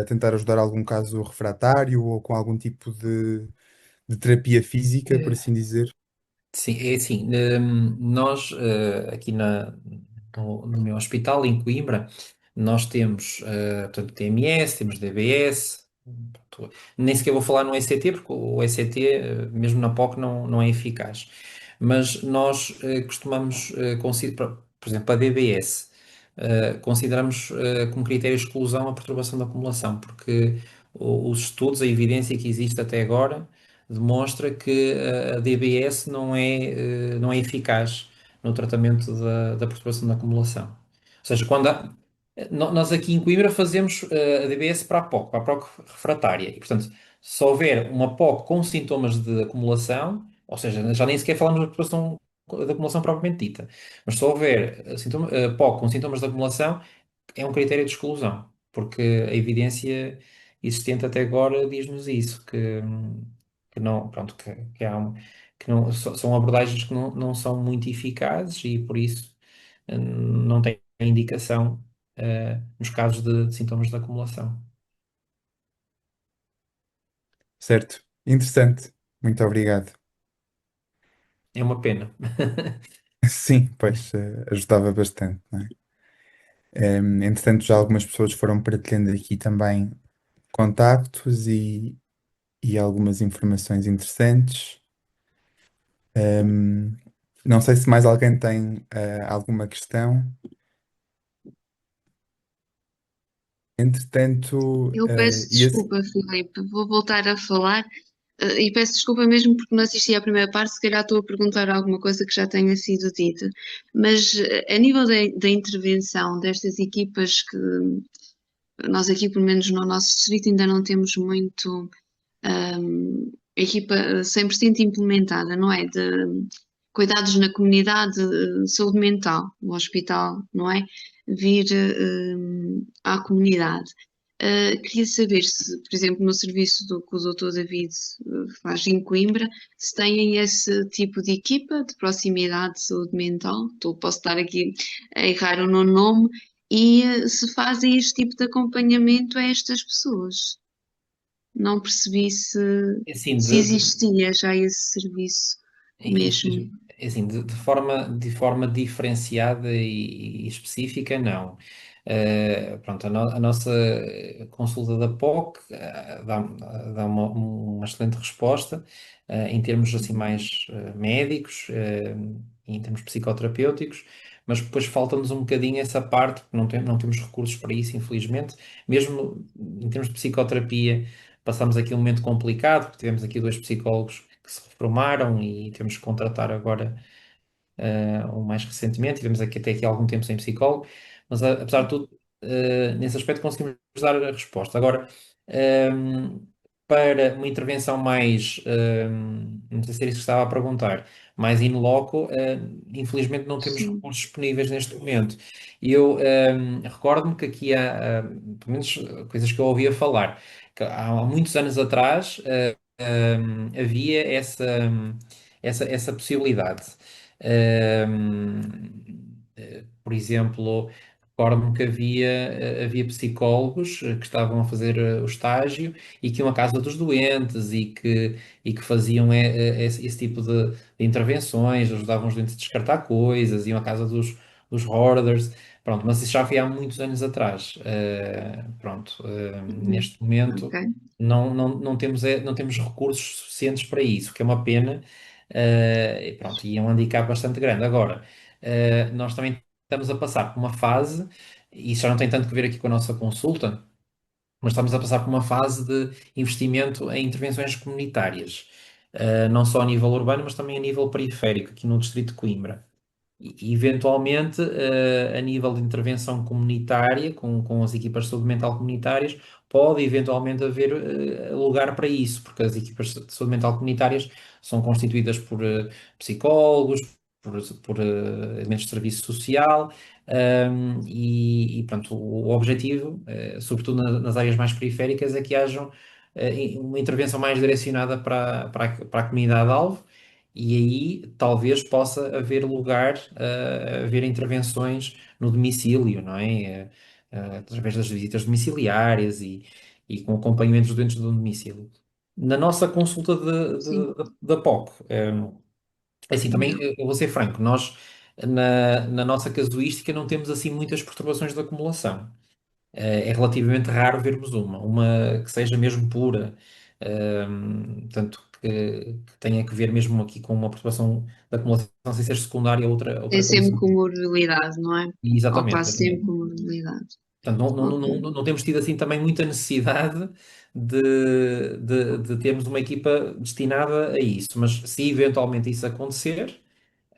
tentar ajudar algum caso refratário ou com algum tipo de terapia física, por assim dizer? Sim, é assim, nós aqui no meu hospital em Coimbra, nós temos portanto, TMS, temos DBS, portanto, nem sequer vou falar no ECT, porque o ECT, mesmo na POC, não é eficaz. Mas nós costumamos considerar, por exemplo, a DBS, consideramos como critério de exclusão a perturbação da acumulação, porque os estudos, a evidência que existe até agora demonstra que a DBS não é eficaz no tratamento da perturbação da acumulação. Ou seja, nós aqui em Coimbra fazemos a DBS para a POC, para a POC refratária. E, portanto, se houver uma POC com sintomas de acumulação, ou seja, já nem sequer falamos da perturbação da acumulação propriamente dita, mas se houver POC com sintomas de acumulação, é um critério de exclusão, porque a evidência existente até agora diz-nos isso, que não, pronto, que há que não, são abordagens que não são muito eficazes e por isso não tem indicação nos casos de sintomas de acumulação. Certo. Interessante. Muito obrigado. É uma pena. Sim, pois ajudava bastante, não é? Entretanto, já algumas pessoas foram partilhando aqui também contactos e algumas informações interessantes. Em, não sei se mais alguém tem alguma questão. Entretanto, Eu peço desculpa, Filipe, vou voltar a falar, e peço desculpa mesmo porque não assisti à primeira parte, se calhar estou a perguntar alguma coisa que já tenha sido dita, mas a nível da intervenção destas equipas que nós aqui, pelo menos no nosso distrito, ainda não temos muito equipa 100% implementada, não é? De cuidados na comunidade, saúde mental, no hospital, não é? Vir à comunidade. Queria saber se, por exemplo, no serviço que o Dr. David faz em Coimbra, se têm esse tipo de equipa de proximidade de saúde mental, posso estar aqui a errar o meu nome, e se fazem este tipo de acompanhamento a estas pessoas. Não percebi Assim, se existia já esse serviço mesmo. assim, de forma diferenciada e específica, não. Pronto, a nossa consulta da POC dá uma excelente resposta em termos assim mais médicos, em termos psicoterapêuticos, mas depois falta-nos um bocadinho essa parte, porque não temos recursos para isso, infelizmente. Mesmo em termos de psicoterapia, passamos aqui um momento complicado, porque tivemos aqui dois psicólogos que se reformaram e temos que contratar agora ou mais recentemente, tivemos aqui até aqui algum tempo sem psicólogo, mas apesar de tudo, nesse aspecto conseguimos dar a resposta. Agora, ehm, para uma intervenção mais, não sei se era isso que estava a perguntar, mais in loco, infelizmente não temos Sim, recursos disponíveis neste momento. E eu recordo-me que aqui há, pelo menos coisas que eu ouvia falar, que há muitos anos atrás havia essa possibilidade. Por exemplo, recordo-me que havia psicólogos que estavam a fazer o estágio e que iam à casa dos doentes e que faziam esse tipo de intervenções, ajudavam os doentes a descartar coisas, iam à casa dos hoarders. Pronto, mas isso já foi há muitos anos atrás. Pronto, neste momento ok. não temos recursos suficientes para isso, que é uma pena, e pronto, e é um handicap bastante grande. Agora, nós também estamos a passar por uma fase, e isso já não tem tanto que ver aqui com a nossa consulta, mas estamos a passar por uma fase de investimento em intervenções comunitárias, não só a nível urbano, mas também a nível periférico, aqui no distrito de Coimbra. E, eventualmente, a nível de intervenção comunitária, com as equipas de saúde mental comunitárias, pode eventualmente haver lugar para isso, porque as equipas de saúde mental comunitárias são constituídas por psicólogos, por elementos de serviço social, e pronto, o objetivo, sobretudo nas áreas mais periféricas, é que hajam uma intervenção mais direcionada para a comunidade-alvo e aí talvez possa haver lugar a haver intervenções no domicílio, não é? Através das visitas domiciliárias e com acompanhamento dos doentes do domicílio. Na nossa consulta Sim, da POC, assim, também não. eu vou ser franco, nós na nossa casuística não temos assim muitas perturbações de acumulação. É relativamente raro vermos uma que seja mesmo pura, tanto que tenha que ver mesmo aqui com uma perturbação da acumulação sem ser secundária a Tem outra sempre condição. comorbilidade, não é? Ou Exatamente, quase sempre exatamente. comorbilidade. Portanto, Ok, não temos tido assim também muita necessidade de termos uma equipa destinada a isso, mas se eventualmente isso acontecer,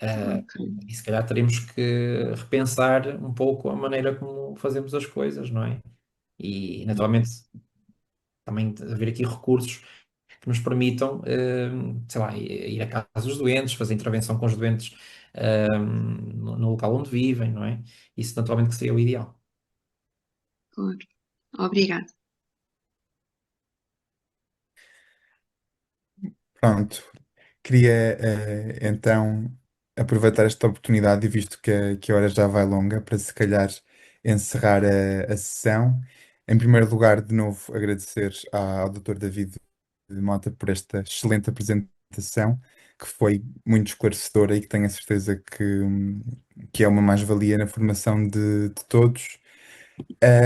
uh, ok. e se calhar teremos que repensar um pouco a maneira como fazemos as coisas, não é? E naturalmente também haver aqui recursos que nos permitam, sei lá, ir à casa dos doentes, fazer intervenção com os doentes, no local onde vivem, não é? Isso naturalmente que seria o ideal. Claro. Obrigada. Pronto, queria então aproveitar esta oportunidade, e visto que a hora já vai longa, para se calhar encerrar a sessão. Em primeiro lugar, de novo, agradecer ao Dr. David de Mota por esta excelente apresentação, que foi muito esclarecedora e que tenho a certeza que é uma mais-valia na formação de todos.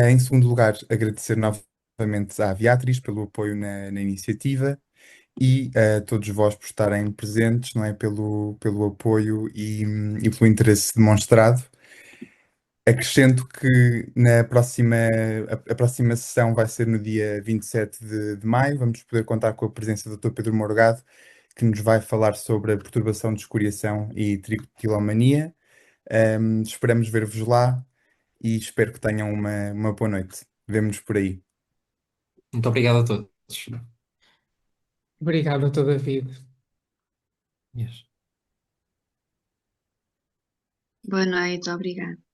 Em segundo lugar, agradecer novamente à Beatriz pelo apoio na iniciativa e a todos vós por estarem presentes, não é? Pelo apoio e pelo interesse demonstrado. Acrescento que a próxima sessão vai ser no dia 27 de maio. Vamos poder contar com a presença do Dr. Pedro Morgado, que nos vai falar sobre a perturbação de escoriação e tricotilomania. Esperamos ver-vos lá e espero que tenham uma boa noite. Vemo-nos por aí. Muito obrigado a todos. Obrigado, Dr. David. Yes. Boa noite, obrigada.